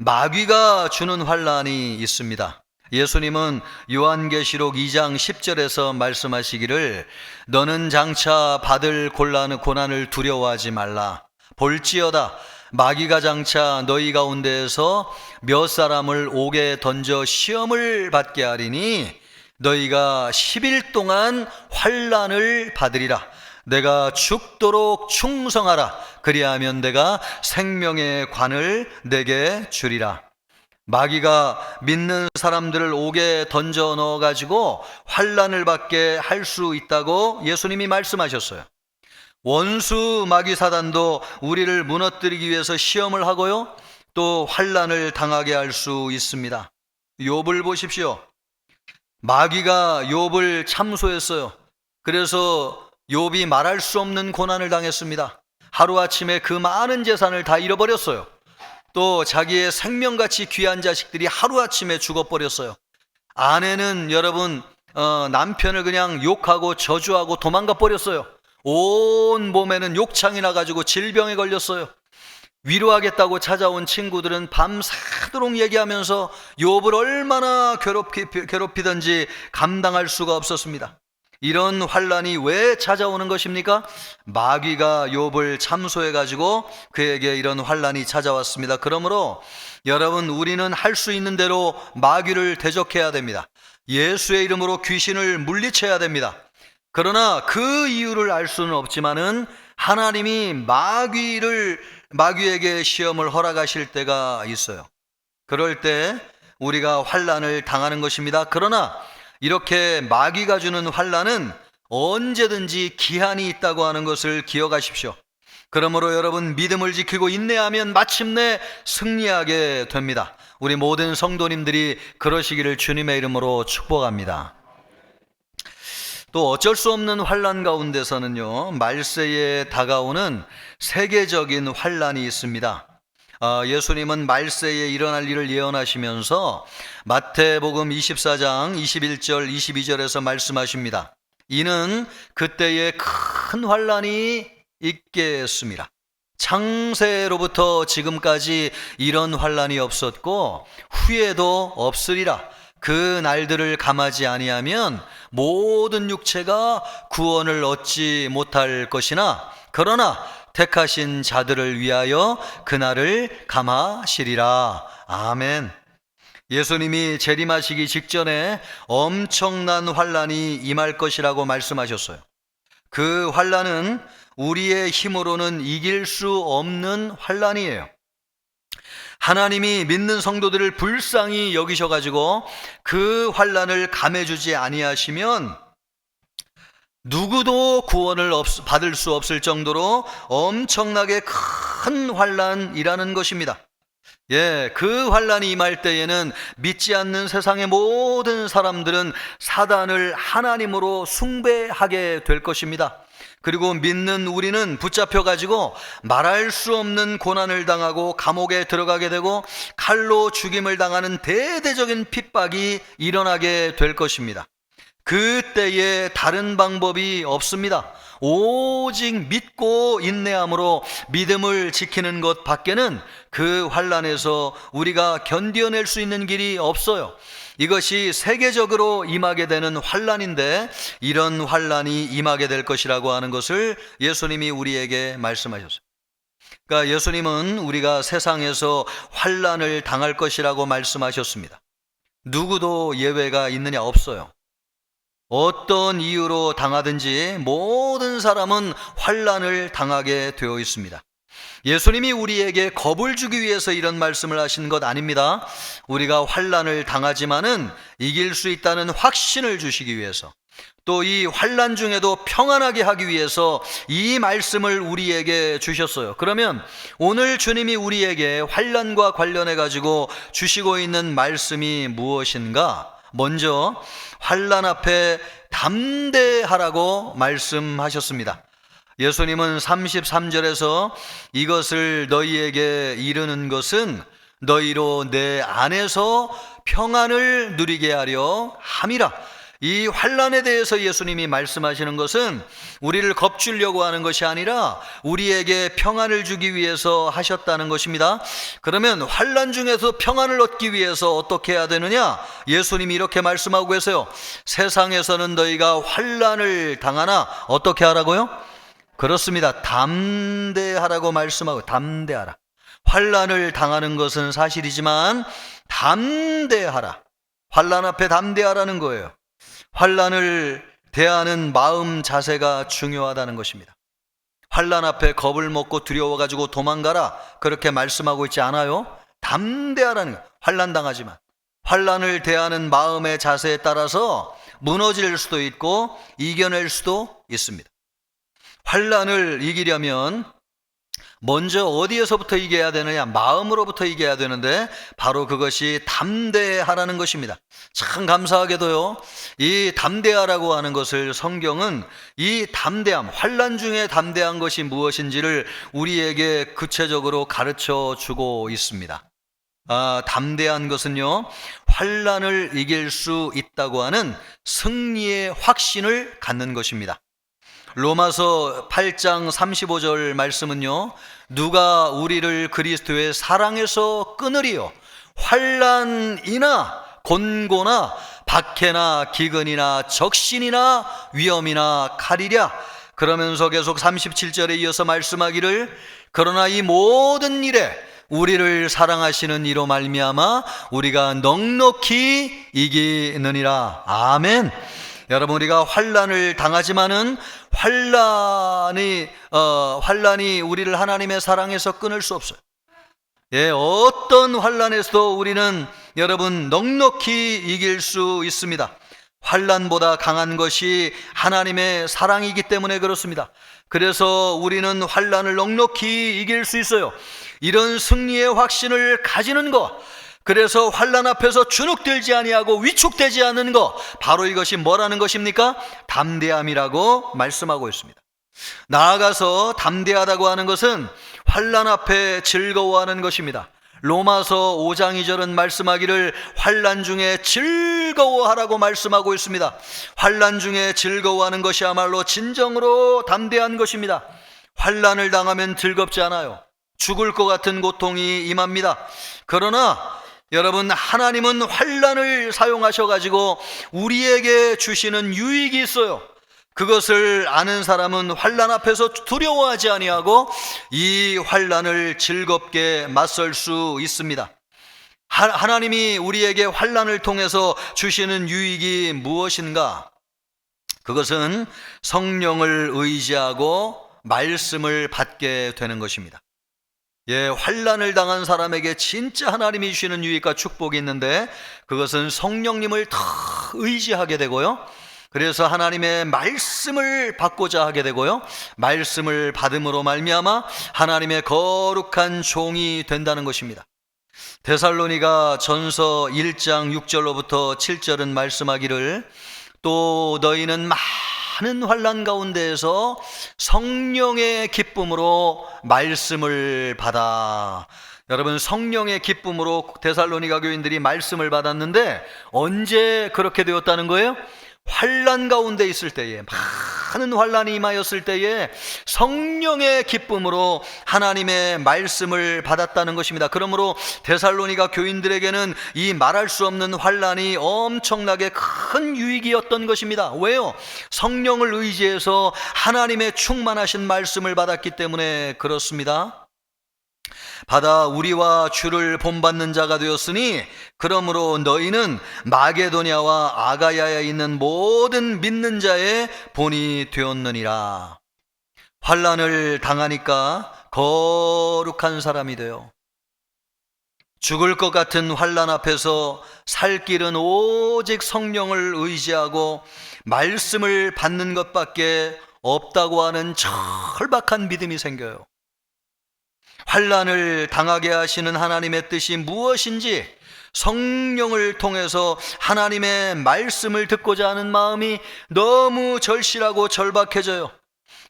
마귀가 주는 환란이 있습니다. 예수님은 요한계시록 2장 10절에서 말씀하시기를 너는 장차 받을 고난을 두려워하지 말라. 볼지어다 마귀가 장차 너희 가운데에서 몇 사람을 옥에 던져 시험을 받게 하리니 너희가 10일 동안 환란을 받으리라. 내가 죽도록 충성하라. 그리하면 내가 생명의 관을 내게 주리라. 마귀가 믿는 사람들을 옥에 던져 넣어가지고 환란을 받게 할 수 있다고 예수님이 말씀하셨어요. 원수 마귀 사단도 우리를 무너뜨리기 위해서 시험을 하고요, 또 환란을 당하게 할 수 있습니다. 욥을 보십시오. 마귀가 욥을 참소했어요. 그래서 욥이 말할 수 없는 고난을 당했습니다. 하루아침에 그 많은 재산을 다 잃어버렸어요. 또 자기의 생명같이 귀한 자식들이 하루아침에 죽어버렸어요. 아내는 여러분 남편을 그냥 욕하고 저주하고 도망가 버렸어요. 온 몸에는 욕창이 나가지고 질병에 걸렸어요. 위로하겠다고 찾아온 친구들은 밤새도록 얘기하면서 욥을 얼마나 괴롭히든지 감당할 수가 없었습니다. 이런 환란이 왜 찾아오는 것입니까? 마귀가 욥을 참소해가지고 그에게 이런 환란이 찾아왔습니다. 그러므로 여러분, 우리는 할 수 있는 대로 마귀를 대적해야 됩니다. 예수의 이름으로 귀신을 물리쳐야 됩니다. 그러나 그 이유를 알 수는 없지만은 하나님이 마귀에게 시험을 허락하실 때가 있어요. 그럴 때 우리가 환란을 당하는 것입니다. 그러나 이렇게 마귀가 주는 환란은 언제든지 기한이 있다고 하는 것을 기억하십시오. 그러므로 여러분, 믿음을 지키고 인내하면 마침내 승리하게 됩니다. 우리 모든 성도님들이 그러시기를 주님의 이름으로 축복합니다. 또 어쩔 수 없는 환란 가운데서는요, 말세에 다가오는 세계적인 환란이 있습니다. 예수님은 말세에 일어날 일을 예언하시면서 마태복음 24장 21절 22절에서 말씀하십니다. 이는 그때에 큰 환란이 있겠습니다. 창세로부터 지금까지 이런 환란이 없었고 후에도 없으리라. 그 날들을 감하지 아니하면 모든 육체가 구원을 얻지 못할 것이나 그러나 택하신 자들을 위하여 그날을 감하시리라. 아멘. 예수님이 재림하시기 직전에 엄청난 환란이 임할 것이라고 말씀하셨어요. 그 환란은 우리의 힘으로는 이길 수 없는 환란이에요. 하나님이 믿는 성도들을 불쌍히 여기셔가지고 그 환란을 감해주지 아니하시면 누구도 구원을 받을 수 없을 정도로 엄청나게 큰 환란이라는 것입니다. 그 환란이 임할 때에는 믿지 않는 세상의 모든 사람들은 사단을 하나님으로 숭배하게 될 것입니다. 그리고 믿는 우리는 붙잡혀가지고 말할 수 없는 고난을 당하고 감옥에 들어가게 되고 칼로 죽임을 당하는 대대적인 핍박이 일어나게 될 것입니다. 그때에 다른 방법이 없습니다. 오직 믿고 인내함으로 믿음을 지키는 것 밖에는 그 환란에서 우리가 견뎌낼 수 있는 길이 없어요. 이것이 세계적으로 임하게 되는 환란인데 이런 환란이 임하게 될 것이라고 하는 것을 예수님이 우리에게 말씀하셨어요. 그러니까 예수님은 우리가 세상에서 환란을 당할 것이라고 말씀하셨습니다. 누구도 예외가 있느냐? 없어요. 어떤 이유로 당하든지 모든 사람은 환란을 당하게 되어 있습니다. 예수님이 우리에게 겁을 주기 위해서 이런 말씀을 하신 것 아닙니다. 우리가 환란을 당하지만은 이길 수 있다는 확신을 주시기 위해서, 또 이 환란 중에도 평안하게 하기 위해서 이 말씀을 우리에게 주셨어요. 그러면 오늘 주님이 우리에게 환란과 관련해 가지고 주시고 있는 말씀이 무엇인가? 먼저 환란 앞에 담대하라고 말씀하셨습니다. 예수님은 33절에서 이것을 너희에게 이르는 것은 너희로 내 안에서 평안을 누리게 하려 함이라. 이 환란에 대해서 예수님이 말씀하시는 것은 우리를 겁주려고 하는 것이 아니라 우리에게 평안을 주기 위해서 하셨다는 것입니다. 그러면 환란 중에서 평안을 얻기 위해서 어떻게 해야 되느냐? 예수님이 이렇게 말씀하고 계세요. 세상에서는 너희가 환란을 당하나 어떻게 하라고요? 그렇습니다. 담대하라고 말씀하고, 담대하라. 환란을 당하는 것은 사실이지만 담대하라. 환란 앞에 담대하라는 거예요. 환란을 대하는 마음 자세가 중요하다는 것입니다. 환란 앞에 겁을 먹고 두려워가지고 도망가라, 그렇게 말씀하고 있지 않아요. 담대하라는 거예요. 환란 당하지만 환란을 대하는 마음의 자세에 따라서 무너질 수도 있고 이겨낼 수도 있습니다. 환란을 이기려면 먼저 어디에서부터 이겨야 되느냐? 마음으로부터 이겨야 되는데 바로 그것이 담대하라는 것입니다. 참 감사하게도요, 이 담대하라고 하는 것을 성경은 이 담대함, 환란 중에 담대한 것이 무엇인지를 우리에게 구체적으로 가르쳐 주고 있습니다. 담대한 것은요, 환란을 이길 수 있다고 하는 승리의 확신을 갖는 것입니다. 로마서 8장 35절 말씀은요, 누가 우리를 그리스도의 사랑에서 끊으리요? 환난이나 곤고나 박해나 기근이나 적신이나 위험이나 칼이랴. 그러면서 계속 37절에 이어서 말씀하기를 그러나 이 모든 일에 우리를 사랑하시는 이로 말미암아 우리가 넉넉히 이기느니라. 아멘. 여러분, 우리가 환난을 당하지만은 환난이 우리를 하나님의 사랑에서 끊을 수 없어요. 예, 어떤 환난에서도 우리는 여러분 넉넉히 이길 수 있습니다. 환난보다 강한 것이 하나님의 사랑이기 때문에 그렇습니다. 그래서 우리는 환난을 넉넉히 이길 수 있어요. 이런 승리의 확신을 가지는 것, 그래서 환난 앞에서 주눅들지 아니하고 위축되지 않는 것, 바로 이것이 뭐라는 것입니까? 담대함이라고 말씀하고 있습니다. 나아가서 담대하다고 하는 것은 환난 앞에 즐거워하는 것입니다. 로마서 5장 2절은 말씀하기를 환난 중에 즐거워하라고 말씀하고 있습니다. 환난 중에 즐거워하는 것이야말로 진정으로 담대한 것입니다. 환난을 당하면 즐겁지 않아요. 죽을 것 같은 고통이 임합니다. 그러나 여러분, 하나님은 환난을 사용하셔가지고 우리에게 주시는 유익이 있어요. 그것을 아는 사람은 환난 앞에서 두려워하지 아니하고 이 환난을 즐겁게 맞설 수 있습니다. 하나님이 우리에게 환난을 통해서 주시는 유익이 무엇인가? 그것은 성령을 의지하고 말씀을 받게 되는 것입니다. 예, 환난을 당한 사람에게 진짜 하나님이 주시는 유익과 축복이 있는데 그것은 성령님을 더 의지하게 되고요. 그래서 하나님의 말씀을 받고자 하게 되고요. 말씀을 받음으로 말미암아 하나님의 거룩한 종이 된다는 것입니다. 데살로니가 전서 1장 6절로부터 7절은 말씀하기를 또 너희는 많은 환난 가운데에서 성령의 기쁨으로 말씀을 받아. 여러분, 성령의 기쁨으로 데살로니가 교인들이 말씀을 받았는데 언제 그렇게 되었다는 거예요? 환난 가운데 있을 때에, 많은 환난이 임하였을 때에 성령의 기쁨으로 하나님의 말씀을 받았다는 것입니다. 그러므로 데살로니가 교인들에게는 이 말할 수 없는 환난이 엄청나게 큰 유익이었던 것입니다. 왜요? 성령을 의지해서 하나님의 충만하신 말씀을 받았기 때문에 그렇습니다. 받아 우리와 주를 본받는 자가 되었으니 그러므로 너희는 마게도냐와 아가야에 있는 모든 믿는 자의 본이 되었느니라. 환난을 당하니까 거룩한 사람이 돼요. 죽을 것 같은 환난 앞에서 살 길은 오직 성령을 의지하고 말씀을 받는 것밖에 없다고 하는 절박한 믿음이 생겨요. 환난을 당하게 하시는 하나님의 뜻이 무엇인지 성령을 통해서 하나님의 말씀을 듣고자 하는 마음이 너무 절실하고 절박해져요.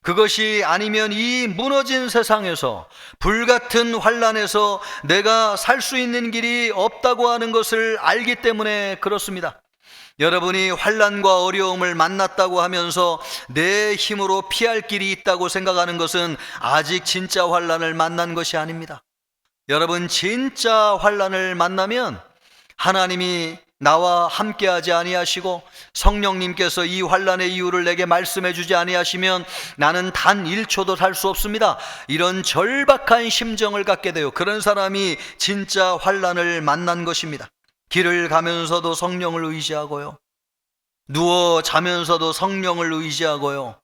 그것이 아니면 이 무너진 세상에서, 불같은 환난에서 내가 살 수 있는 길이 없다고 하는 것을 알기 때문에 그렇습니다. 여러분이 환난과 어려움을 만났다고 하면서 내 힘으로 피할 길이 있다고 생각하는 것은 아직 진짜 환난을 만난 것이 아닙니다. 여러분, 진짜 환난을 만나면 하나님이 나와 함께하지 아니하시고 성령님께서 이 환난의 이유를 내게 말씀해 주지 아니하시면 나는 단 1초도 살 수 없습니다. 이런 절박한 심정을 갖게 돼요. 그런 사람이 진짜 환난을 만난 것입니다. 길을 가면서도 성령을 의지하고요. 누워 자면서도 성령을 의지하고요.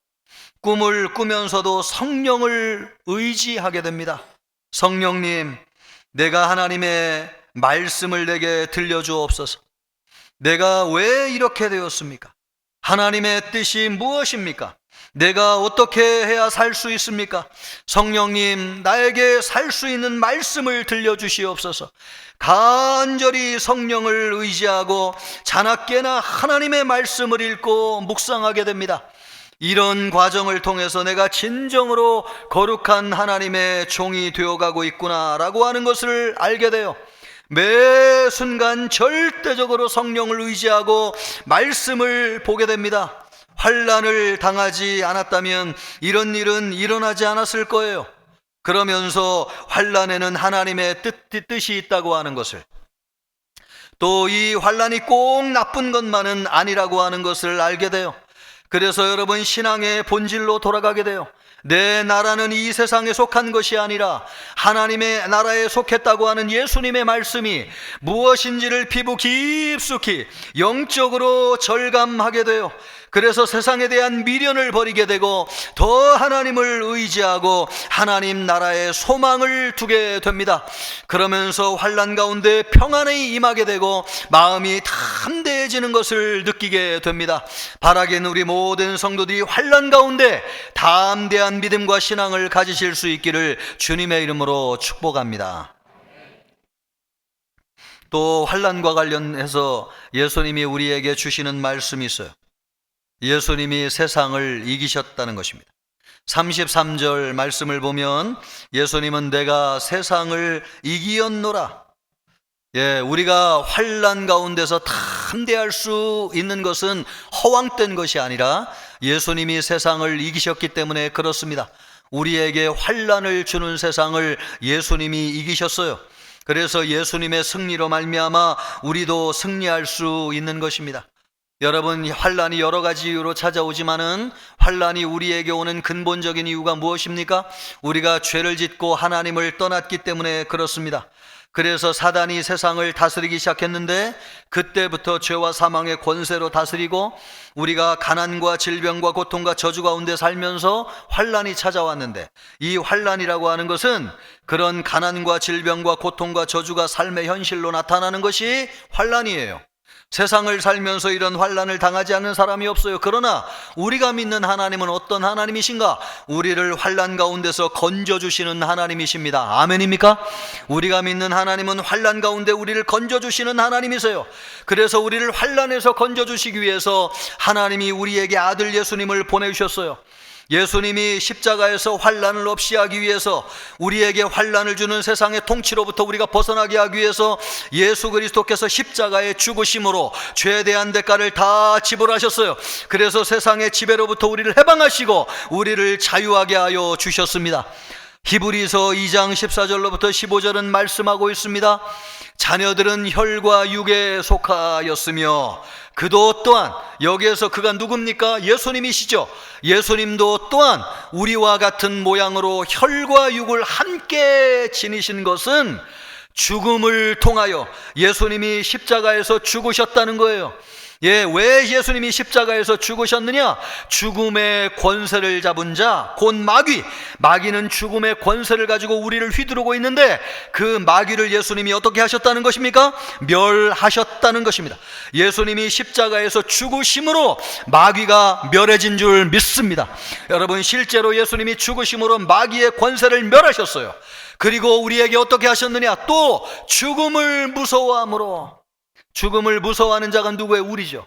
꿈을 꾸면서도 성령을 의지하게 됩니다. 성령님, 내가 하나님의 말씀을 내게 들려주옵소서. 내가 왜 이렇게 되었습니까? 하나님의 뜻이 무엇입니까? 내가 어떻게 해야 살 수 있습니까? 성령님, 나에게 살 수 있는 말씀을 들려주시옵소서. 간절히 성령을 의지하고 자나깨나 하나님의 말씀을 읽고 묵상하게 됩니다. 이런 과정을 통해서 내가 진정으로 거룩한 하나님의 종이 되어가고 있구나라고 하는 것을 알게 돼요. 매 순간 절대적으로 성령을 의지하고 말씀을 보게 됩니다. 환난을 당하지 않았다면 이런 일은 일어나지 않았을 거예요. 그러면서 환난에는 하나님의 뜻이 있다고 하는 것을, 또 이 환난이 꼭 나쁜 것만은 아니라고 하는 것을 알게 돼요. 그래서 여러분, 신앙의 본질로 돌아가게 돼요. 내 나라는 이 세상에 속한 것이 아니라 하나님의 나라에 속했다고 하는 예수님의 말씀이 무엇인지를 피부 깊숙이 영적으로 절감하게 돼요. 그래서 세상에 대한 미련을 버리게 되고 더 하나님을 의지하고 하나님 나라에 소망을 두게 됩니다. 그러면서 환난 가운데 평안이 임하게 되고 마음이 담대해지는 것을 느끼게 됩니다. 바라기는 우리 모든 성도들이 환난 가운데 담대한 믿음과 신앙을 가지실 수 있기를 주님의 이름으로 축복합니다. 또 환난과 관련해서 예수님이 우리에게 주시는 말씀이 있어요. 예수님이 세상을 이기셨다는 것입니다. 33절 말씀을 보면 예수님은 내가 세상을 이기었노라. 우리가 환난 가운데서 담대할 수 있는 것은 허황된 것이 아니라 예수님이 세상을 이기셨기 때문에 그렇습니다. 우리에게 환난을 주는 세상을 예수님이 이기셨어요. 그래서 예수님의 승리로 말미암아 우리도 승리할 수 있는 것입니다. 여러분, 환난이 여러 가지 이유로 찾아오지만은 환난이 우리에게 오는 근본적인 이유가 무엇입니까? 우리가 죄를 짓고 하나님을 떠났기 때문에 그렇습니다. 그래서 사단이 세상을 다스리기 시작했는데 그때부터 죄와 사망의 권세로 다스리고 우리가 가난과 질병과 고통과 저주 가운데 살면서 환난이 찾아왔는데, 이 환난이라고 하는 것은 그런 가난과 질병과 고통과 저주가 삶의 현실로 나타나는 것이 환난이에요. 세상을 살면서 이런 환난을 당하지 않는 사람이 없어요. 그러나 우리가 믿는 하나님은 어떤 하나님이신가? 우리를 환난 가운데서 건져주시는 하나님이십니다. 아멘입니까? 우리가 믿는 하나님은 환난 가운데 우리를 건져주시는 하나님이세요. 그래서 우리를 환난에서 건져주시기 위해서 하나님이 우리에게 아들 예수님을 보내주셨어요. 예수님이 십자가에서 환난을 없이 하기 위해서, 우리에게 환난을 주는 세상의 통치로부터 우리가 벗어나게 하기 위해서 예수 그리스도께서 십자가에 죽으심으로 죄에 대한 대가를 다 지불하셨어요. 그래서 세상의 지배로부터 우리를 해방하시고 우리를 자유하게 하여 주셨습니다. 히브리서 2장 14절로부터 15절은 말씀하고 있습니다. 자녀들은 혈과 육에 속하였으며 그도 또한, 여기에서 그가 누굽니까? 예수님이시죠. 예수님도 또한 우리와 같은 모양으로 혈과 육을 함께 지니신 것은 죽음을 통하여, 예수님이 십자가에서 죽으셨다는 거예요. 왜 예수님이 십자가에서 죽으셨느냐? 죽음의 권세를 잡은 자, 곧 마귀는 죽음의 권세를 가지고 우리를 휘두르고 있는데 그 마귀를 예수님이 어떻게 하셨다는 것입니까? 멸하셨다는 것입니다. 예수님이 십자가에서 죽으심으로 마귀가 멸해진 줄 믿습니다. 여러분, 실제로 예수님이 죽으심으로 마귀의 권세를 멸하셨어요. 그리고 우리에게 어떻게 하셨느냐? 또 죽음을 무서워함으로, 죽음을 무서워하는 자가 누구예요? 우리죠.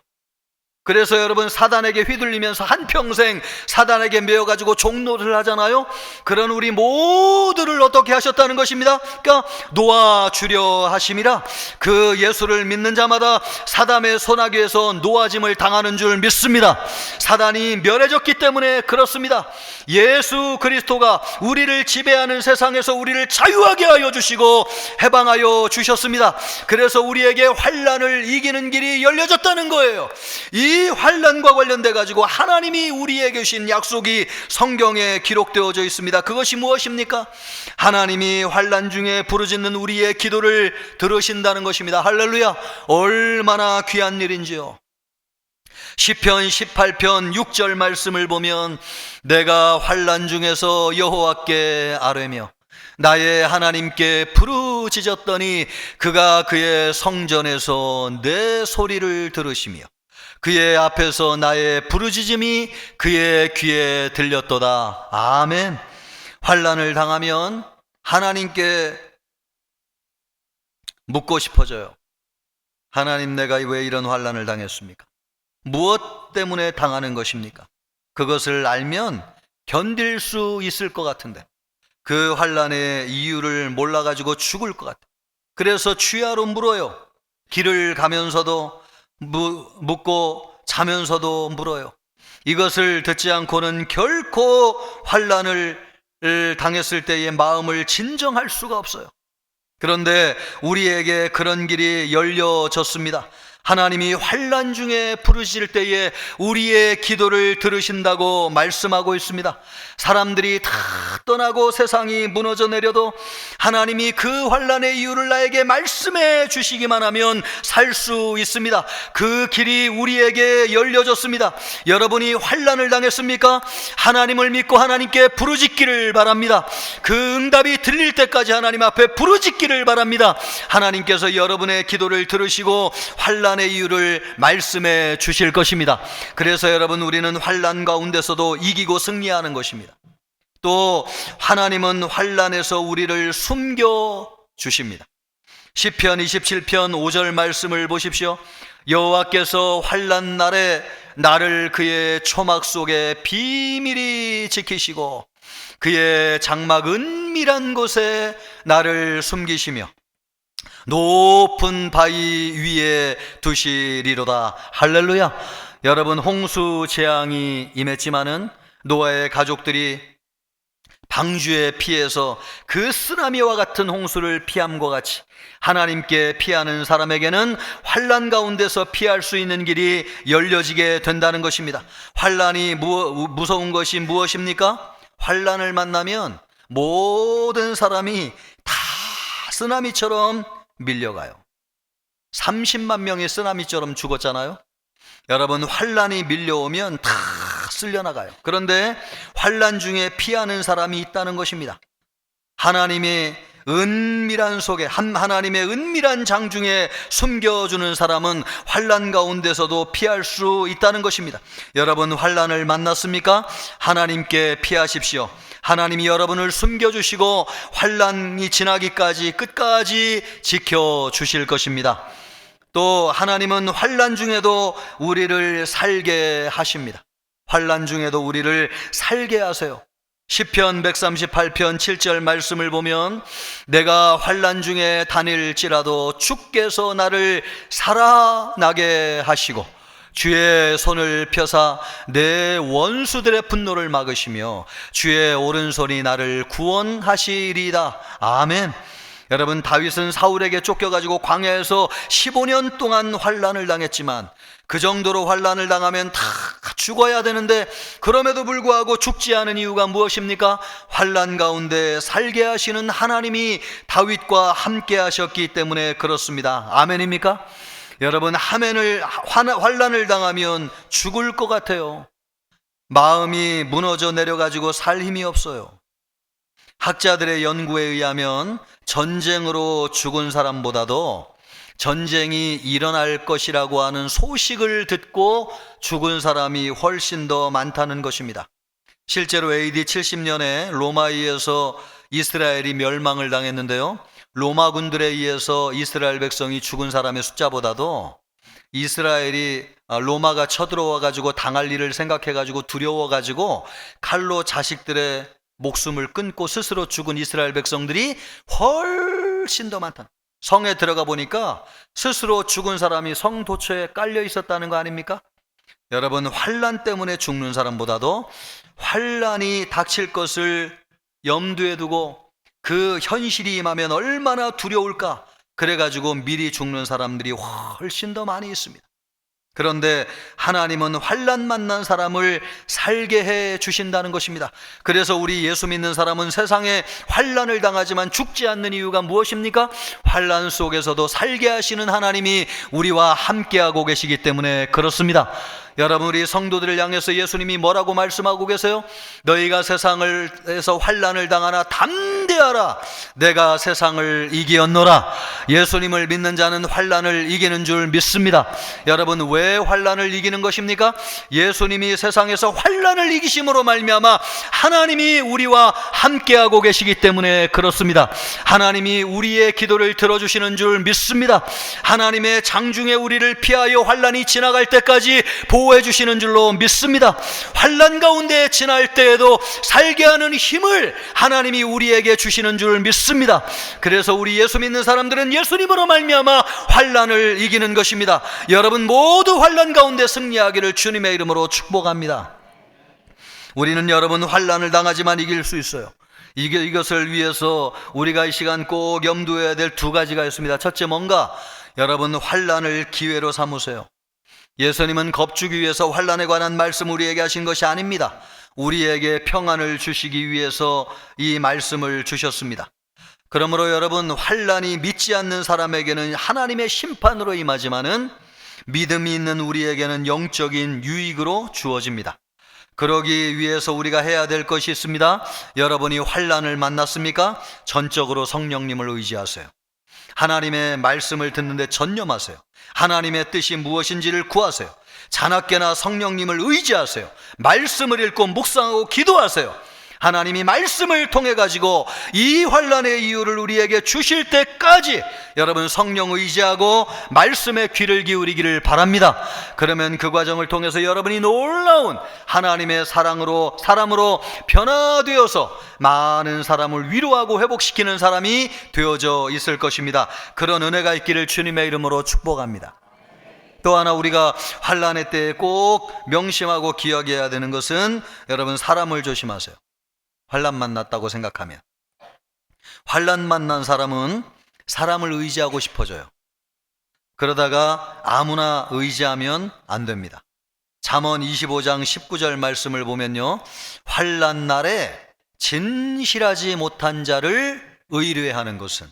그래서 여러분, 사단에게 휘둘리면서 한평생 사단에게 매여가지고 종노를 하잖아요. 그런 우리 모두를 어떻게 하셨다는 것입니다. 그러니까 놓아주려 하심이라. 그 예수를 믿는 자마다 사단의 손아귀에서 놓아짐을 당하는 줄 믿습니다. 사단이 멸해졌기 때문에 그렇습니다. 예수 그리스도가 우리를 지배하는 세상에서 우리를 자유하게 하여 주시고 해방하여 주셨습니다. 그래서 우리에게 환난을 이기는 길이 열려졌다는 거예요. 이 환난과 관련돼 가지고 하나님이 우리에게 주신 약속이 성경에 기록되어져 있습니다. 그것이 무엇입니까? 하나님이 환난 중에 부르짖는 우리의 기도를 들으신다는 것입니다. 할렐루야! 얼마나 귀한 일인지요. 시편 18편 6절 말씀을 보면 내가 환난 중에서 여호와께 아뢰며 나의 하나님께 부르짖었더니 그가 그의 성전에서 내 소리를 들으시며 그의 앞에서 나의 부르짖음이 그의 귀에 들렸도다. 아멘. 환난을 당하면 하나님께 묻고 싶어져요. 하나님, 내가 왜 이런 환난을 당했습니까? 무엇 때문에 당하는 것입니까? 그것을 알면 견딜 수 있을 것 같은데 그 환난의 이유를 몰라가지고 죽을 것 같아요. 그래서 주야로 물어요. 길을 가면서도 묻고 자면서도 물어요. 이것을 듣지 않고는 결코 환난을 당했을 때의 마음을 진정할 수가 없어요. 그런데 우리에게 그런 길이 열려졌습니다. 하나님이 환난 중에 부르실 때에 우리의 기도를 들으신다고 말씀하고 있습니다. 사람들이 다 떠나고 세상이 무너져 내려도 하나님이 그 환난의 이유를 나에게 말씀해 주시기만 하면 살 수 있습니다. 그 길이 우리에게 열려졌습니다. 여러분이 환난을 당했습니까? 하나님을 믿고 하나님께 부르짖기를 바랍니다. 그 응답이 들릴 때까지 하나님 앞에 부르짖기를 바랍니다. 하나님께서 여러분의 기도를 들으시고 환난의 이유를 말씀해 주실 것입니다. 그래서 여러분, 우리는 환난 가운데서도 이기고 승리하는 것입니다. 또 하나님은 환난에서 우리를 숨겨 주십니다. 시편 27편 5절 말씀을 보십시오. 여호와께서 환난 날에 나를 그의 초막 속에 비밀히 지키시고 그의 장막 은밀한 곳에 나를 숨기시며 높은 바위 위에 두시리로다. 할렐루야. 여러분, 홍수 재앙이 임했지만은 노아의 가족들이 방주에 피해서 그 쓰나미와 같은 홍수를 피함과 같이 하나님께 피하는 사람에게는 환난 가운데서 피할 수 있는 길이 열려지게 된다는 것입니다. 환난이 무서운 것이 무엇입니까? 환난을 만나면 모든 사람이 다 쓰나미처럼 밀려가요. 30만 명이 쓰나미처럼 죽었잖아요. 여러분, 환난이 밀려오면 다 쓸려나가요. 그런데 환난 중에 피하는 사람이 있다는 것입니다. 하나님의 은밀한 속에, 하나님의 은밀한 장 중에 숨겨주는 사람은 환난 가운데서도 피할 수 있다는 것입니다. 여러분, 환난을 만났습니까? 하나님께 피하십시오. 하나님이 여러분을 숨겨주시고 환난이 지나기까지 끝까지 지켜주실 것입니다. 또 하나님은 환난 중에도 우리를 살게 하십니다. 환난 중에도 우리를 살게 하세요. 시편 138편 7절 말씀을 보면 내가 환난 중에 다닐지라도 주께서 나를 살아나게 하시고 주의 손을 펴사 내 원수들의 분노를 막으시며 주의 오른손이 나를 구원하시리이다. 아멘. 여러분, 다윗은 사울에게 쫓겨가지고 광야에서 15년 동안 환난을 당했지만 그 정도로 환난을 당하면 다 죽어야 되는데 그럼에도 불구하고 죽지 않은 이유가 무엇입니까? 환난 가운데 살게 하시는 하나님이 다윗과 함께 하셨기 때문에 그렇습니다. 아멘입니까? 여러분, 환난을 당하면 죽을 것 같아요. 마음이 무너져 내려가지고 살 힘이 없어요. 학자들의 연구에 의하면 전쟁으로 죽은 사람보다도 전쟁이 일어날 것이라고 하는 소식을 듣고 죽은 사람이 훨씬 더 많다는 것입니다. 실제로 AD 70년에 로마에 의해서 이스라엘이 멸망을 당했는데요, 로마군들에 의해서 이스라엘 백성이 죽은 사람의 숫자보다도 이스라엘이 로마가 쳐들어와 가지고 당할 일을 생각해 가지고 두려워 가지고 칼로 자식들의 목숨을 끊고 스스로 죽은 이스라엘 백성들이 훨씬 더 많다. 성에 들어가 보니까 스스로 죽은 사람이 성 도처에 깔려 있었다는 거 아닙니까? 여러분, 환난 때문에 죽는 사람보다도 환난이 닥칠 것을 염두에 두고 그 현실이 임하면 얼마나 두려울까, 그래가지고 미리 죽는 사람들이 훨씬 더 많이 있습니다. 그런데 하나님은 환난 만난 사람을 살게 해 주신다는 것입니다. 그래서 우리 예수 믿는 사람은 세상에 환난을 당하지만 죽지 않는 이유가 무엇입니까? 환난 속에서도 살게 하시는 하나님이 우리와 함께하고 계시기 때문에 그렇습니다. 여러분, 우리 성도들을 향해서 예수님이 뭐라고 말씀하고 계세요? 너희가 세상에서 환난을 당하나 담대하라, 내가 세상을 이기었노라. 예수님을 믿는 자는 환난을 이기는 줄 믿습니다. 여러분, 왜 환난을 이기는 것입니까? 예수님이 세상에서 환난을 이기심으로 말미암아 하나님이 우리와 함께하고 계시기 때문에 그렇습니다. 하나님이 우리의 기도를 들어주시는 줄 믿습니다. 하나님의 장중에 우리를 피하여 환난이 지나갈 때까지 보호해 주시는 줄로 믿습니다. 환난 가운데 지날 때에도 살게 하는 힘을 하나님이 우리에게 주시는 줄 믿습니다. 그래서 우리 예수 믿는 사람들은 예수님으로 말미암아 환난을 이기는 것입니다. 여러분 모두 환난 가운데 승리하기를 주님의 이름으로 축복합니다. 우리는 여러분 환난을 당하지만 이길 수 있어요. 이것을 위해서 우리가 이 시간 꼭 염두해야 될 두 가지가 있습니다. 첫째 뭔가? 여러분, 환난을 기회로 삼으세요. 예수님은 겁주기 위해서 환난에 관한 말씀 우리에게 하신 것이 아닙니다. 우리에게 평안을 주시기 위해서 이 말씀을 주셨습니다. 그러므로 여러분, 환난이 믿지 않는 사람에게는 하나님의 심판으로 임하지만은 믿음이 있는 우리에게는 영적인 유익으로 주어집니다. 그러기 위해서 우리가 해야 될 것이 있습니다. 여러분이 환난을 만났습니까? 전적으로 성령님을 의지하세요. 하나님의 말씀을 듣는데 전념하세요. 하나님의 뜻이 무엇인지를 구하세요. 자나깨나 성령님을 의지하세요. 말씀을 읽고 묵상하고 기도하세요. 하나님이 말씀을 통해 가지고 이 환난의 이유를 우리에게 주실 때까지 여러분 성령 의지하고 말씀에 귀를 기울이기를 바랍니다. 그러면 그 과정을 통해서 여러분이 놀라운 하나님의 사랑으로 사람으로 변화되어서 많은 사람을 위로하고 회복시키는 사람이 되어져 있을 것입니다. 그런 은혜가 있기를 주님의 이름으로 축복합니다. 또 하나 우리가 환난의 때에 꼭 명심하고 기억해야 되는 것은 여러분, 사람을 조심하세요. 환난 만났다고 생각하면, 환난 만난 사람은 사람을 의지하고 싶어져요. 그러다가 아무나 의지하면 안 됩니다. 잠언 25장 19절 말씀을 보면요, 환난 날에 진실하지 못한 자를 의뢰하는 것은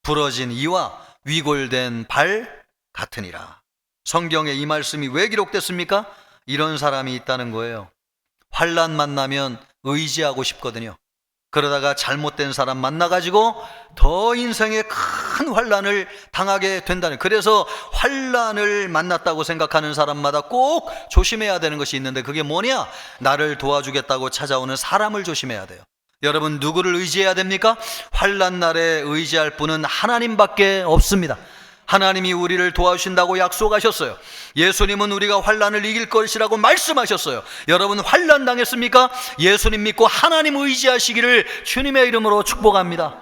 부러진 이와 위골된 발 같으니라. 성경에 이 말씀이 왜 기록됐습니까? 이런 사람이 있다는 거예요. 환난 만나면 의지하고 싶거든요. 그러다가 잘못된 사람 만나가지고 더 인생에 큰 환난을 당하게 된다는, 그래서 환난을 만났다고 생각하는 사람마다 꼭 조심해야 되는 것이 있는데, 그게 뭐냐? 나를 도와주겠다고 찾아오는 사람을 조심해야 돼요. 여러분, 누구를 의지해야 됩니까? 환난 날에 의지할 분은 하나님밖에 없습니다. 하나님이 우리를 도와주신다고 약속하셨어요. 예수님은 우리가 환난을 이길 것이라고 말씀하셨어요. 여러분, 환난 당했습니까? 예수님 믿고 하나님 의지하시기를 주님의 이름으로 축복합니다.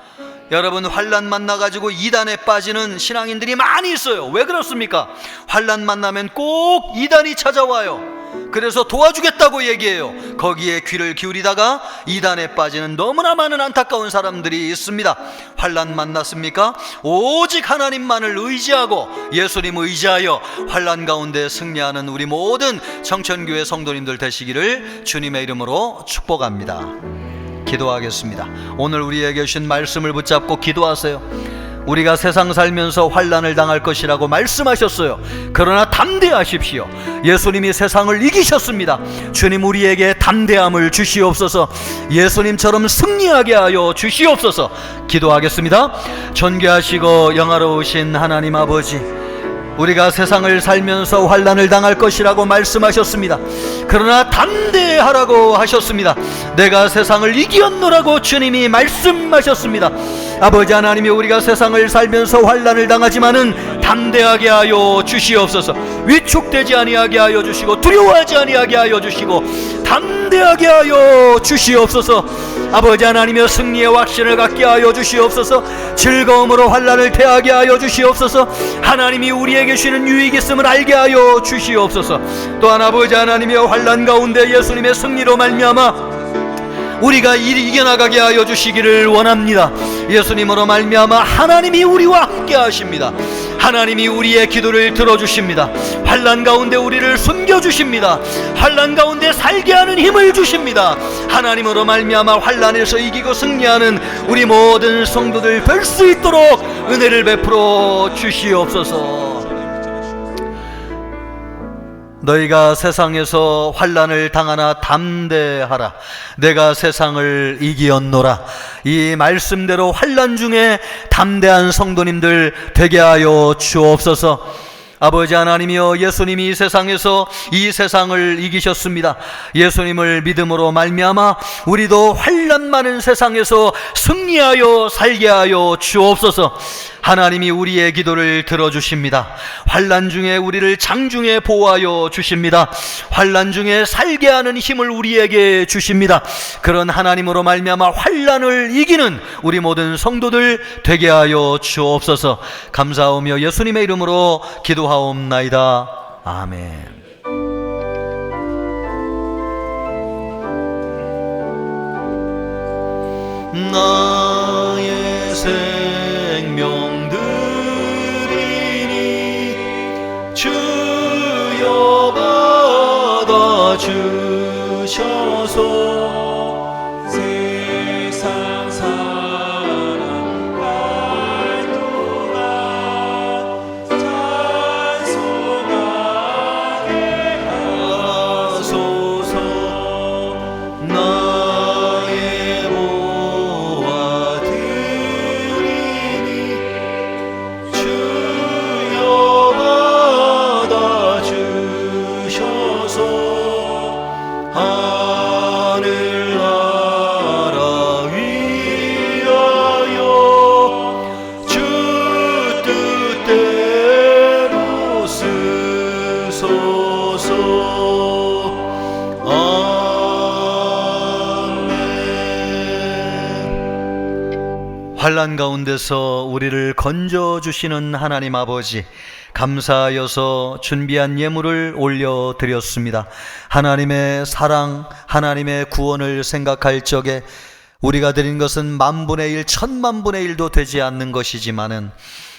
여러분, 환난 만나가지고 이단에 빠지는 신앙인들이 많이 있어요. 왜 그렇습니까? 환난 만나면 꼭 이단이 찾아와요. 그래서 도와주겠다고 얘기해요. 거기에 귀를 기울이다가 이단에 빠지는 너무나 많은 안타까운 사람들이 있습니다. 환난 만났습니까? 오직 하나님만을 의지하고 예수님 의지하여 환난 가운데 승리하는 우리 모든 청천교회 성도님들 되시기를 주님의 이름으로 축복합니다. 기도하겠습니다. 오늘 우리에게 주신 말씀을 붙잡고 기도하세요. 우리가 세상 살면서 환난을 당할 것이라고 말씀하셨어요. 그러나 담대하십시오. 예수님이 세상을 이기셨습니다. 주님, 우리에게 담대함을 주시옵소서. 예수님처럼 승리하게 하여 주시옵소서. 기도하겠습니다. 존귀하시고 영화로우신 하나님 아버지, 우리가 세상을 살면서 환난을 당할 것이라고 말씀하셨습니다. 그러나 담대하라고 하셨습니다. 내가 세상을 이기었노라고 주님이 말씀하셨습니다. 아버지 하나님이 우리가 세상을 살면서 환난을 당하지만은 담대하게 하여 주시옵소서. 위축되지 아니하게 하여 주시고 두려워하지 아니하게 하여 주시고 담대하게 하여 주시옵소서. 아버지 하나님의 승리의 확신을 갖게 하여 주시옵소서. 즐거움으로 환난을 대하게 하여 주시옵소서. 하나님이 우리에게 주시는 유익이 있음을 알게 하여 주시옵소서. 또한 아버지 하나님의 환난 가운데 예수님의 승리로 말미암아 우리가 이겨나가게 하여 주시기를 원합니다. 예수님으로 말미암아 하나님이 우리와 함께 하십니다. 하나님이 우리의 기도를 들어주십니다. 환난 가운데 우리를 숨겨주십니다. 환난 가운데 살게 하는 힘을 주십니다. 하나님으로 말미암아 환난에서 이기고 승리하는 우리 모든 성도들 될 수 있도록 은혜를 베풀어 주시옵소서. 너희가 세상에서 환난을 당하나 담대하라. 내가 세상을 이기었노라. 이 말씀대로 환난 중에 담대한 성도님들 되게 하여 주옵소서. 아버지 하나님이여, 예수님이 이 세상에서 이 세상을 이기셨습니다. 예수님을 믿음으로 말미암아 우리도 환난 많은 세상에서 승리하여 살게 하여 주옵소서. 하나님이 우리의 기도를 들어주십니다. 환난 중에 우리를 장중에 보호하여 주십니다. 환난 중에 살게 하는 힘을 우리에게 주십니다. 그런 하나님으로 말미암아 환난을 이기는 우리 모든 성도들 되게 하여 주옵소서. 감사하며 예수님의 이름으로 기도하옵나이다. 아멘. 나의 생명 드리니 주여 받아 주셔서 세상 살아갈 동안 찬송하게 하소서. 나의 보아 드리니 주여 받아 주셔서 하늘나라 위하여 주 뜻대로 쓰소서. 아멘. 환난 가운데서 우리를 건져 주시는 하나님 아버지, 감사하여서 준비한 예물을 올려드렸습니다. 하나님의 사랑, 하나님의 구원을 생각할 적에 우리가 드린 것은 만분의 일, 천만분의 일도 되지 않는 것이지만은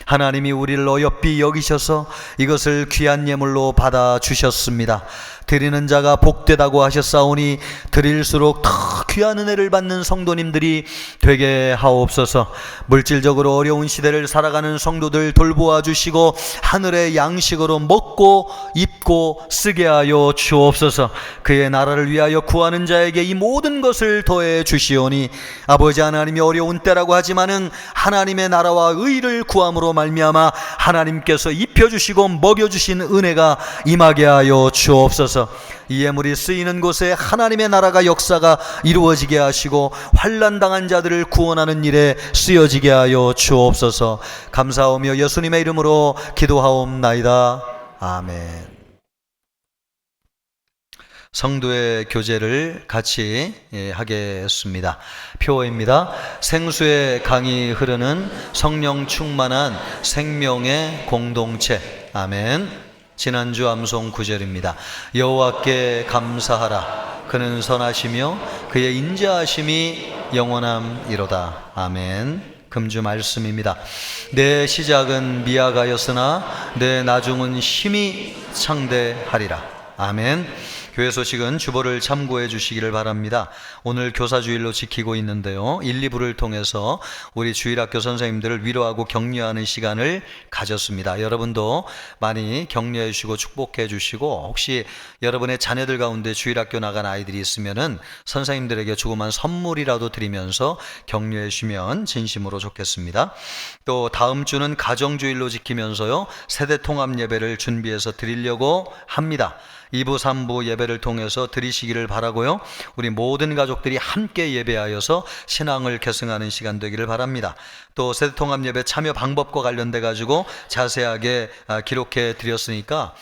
하나님이 우리를 어여삐 여기셔서 이것을 귀한 예물로 받아주셨습니다. 드리는 자가 복되다고 하셨사오니 드릴수록 더 귀한 은혜를 받는 성도님들이 되게 하옵소서. 물질적으로 어려운 시대를 살아가는 성도들 돌보아 주시고 하늘의 양식으로 먹고 입고 쓰게 하여 주옵소서. 그의 나라를 위하여 구하는 자에게 이 모든 것을 더해 주시오니 아버지 하나님이 어려운 때라고 하지만은 하나님의 나라와 의를 구함으로 말미암아 하나님께서 입혀주시고 먹여주신 은혜가 임하게 하여 주옵소서. 이 예물이 쓰이는 곳에 하나님의 나라가 역사가 이루어지게 하시고 환난당한 자들을 구원하는 일에 쓰여지게 하여 주옵소서. 감사하며 예수님의 이름으로 기도하옵나이다. 아멘. 성도의 교제를 같이 하겠습니다. 표어입니다. 생수의 강이 흐르는 성령 충만한 생명의 공동체. 아멘. 지난주 암송 9절입니다. 여호와께 감사하라. 그는 선하시며 그의 인자하심이 영원함이로다. 아멘. 금주 말씀입니다. 내 시작은 미약하였으나 내 나중은 힘이 창대하리라. 아멘. 교회 소식은 주보를 참고해 주시기를 바랍니다. 오늘 교사주일로 지키고 있는데요, 1, 2부를 통해서 우리 주일학교 선생님들을 위로하고 격려하는 시간을 가졌습니다. 여러분도 많이 격려해 주시고 축복해 주시고, 혹시 여러분의 자녀들 가운데 주일학교 나간 아이들이 있으면은 선생님들에게 조그만 선물이라도 드리면서 격려해 주시면 진심으로 좋겠습니다. 또 다음 주는 가정주일로 지키면서요, 세대 통합 예배를 준비해서 드리려고 합니다. 2부, 3부 예배를 통해서 드리시기를 바라고요. 우리 모든 가족들이 함께 예배하여서 신앙을 계승하는 시간 되기를 바랍니다. 또 세대통합 예배 참여 방법과 관련돼 가지고 자세하게 기록해 드렸으니까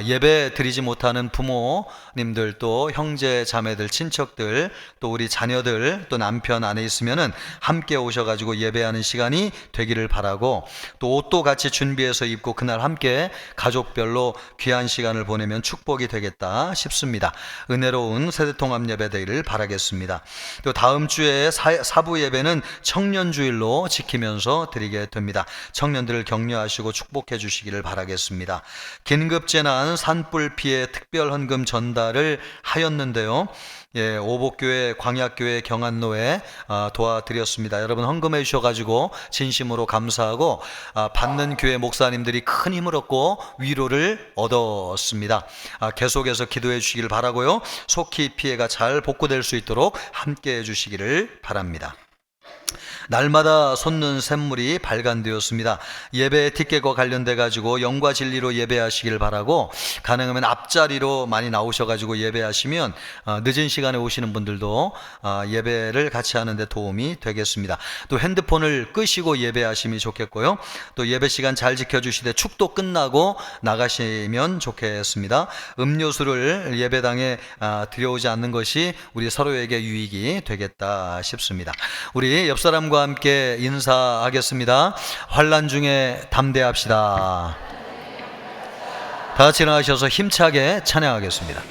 예배 드리지 못하는 부모님들, 또 형제 자매들, 친척들, 또 우리 자녀들, 또 남편 아내 있으면은 함께 오셔가지고 예배하는 시간이 되기를 바라고, 또 옷도 같이 준비해서 입고 그날 함께 가족별로 귀한 시간을 보내면 축복이 되겠다 싶습니다. 은혜로운 세대통합 예배 되기를 바라겠습니다. 또 다음 주에 사부 예배는 청년주일로 지키면서 드리게 됩니다. 청년들을 격려하시고 축복해 주시기를 바라겠습니다. 긴급재난 산불 피해 특별 헌금 전달을 하였는데요, 오복교회, 광약교회, 경안로에 도와드렸습니다. 여러분 헌금해 주셔가지고 진심으로 감사하고, 받는 교회 목사님들이 큰 힘을 얻고 위로를 얻었습니다. 계속해서 기도해 주시길 바라고요. 속히 피해가 잘 복구될 수 있도록 함께 해 주시기를 바랍니다. 날마다 솟는 샘물이 발간되었습니다. 예배 티켓과 관련돼 가지고 영과 진리로 예배하시길 바라고, 가능하면 앞자리로 많이 나오셔가지고 예배하시면 늦은 시간에 오시는 분들도 예배를 같이 하는데 도움이 되겠습니다. 또 핸드폰을 끄시고 예배하시면 좋겠고요. 또 예배 시간 잘 지켜주시되 축도 끝나고 나가시면 좋겠습니다. 음료수를 예배당에 들여오지 않는 것이 우리 서로에게 유익이 되겠다 싶습니다. 우리 옆 사람과 함께 인사하겠습니다. 환난 중에 담대합시다. 다 같이 일어나셔서 힘차게 찬양하겠습니다.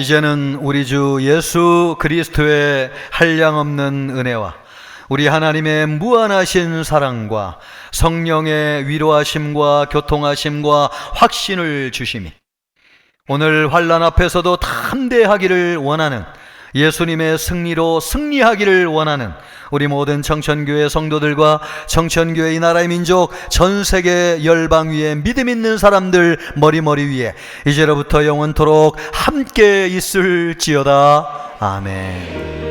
이제는 우리 주 예수 그리스도의 한량없는 은혜와 우리 하나님의 무한하신 사랑과 성령의 위로하심과 교통하심과 확신을 주심이 오늘 환난 앞에서도 담대하기를 원하는 예수님의 승리로 승리하기를 원하는 우리 모든 청천교회 성도들과 청천교회 이 나라의 민족 전 세계 열방 위에 믿음 있는 사람들 머리 위에 이제로부터 영원토록 함께 있을지어다. 아멘.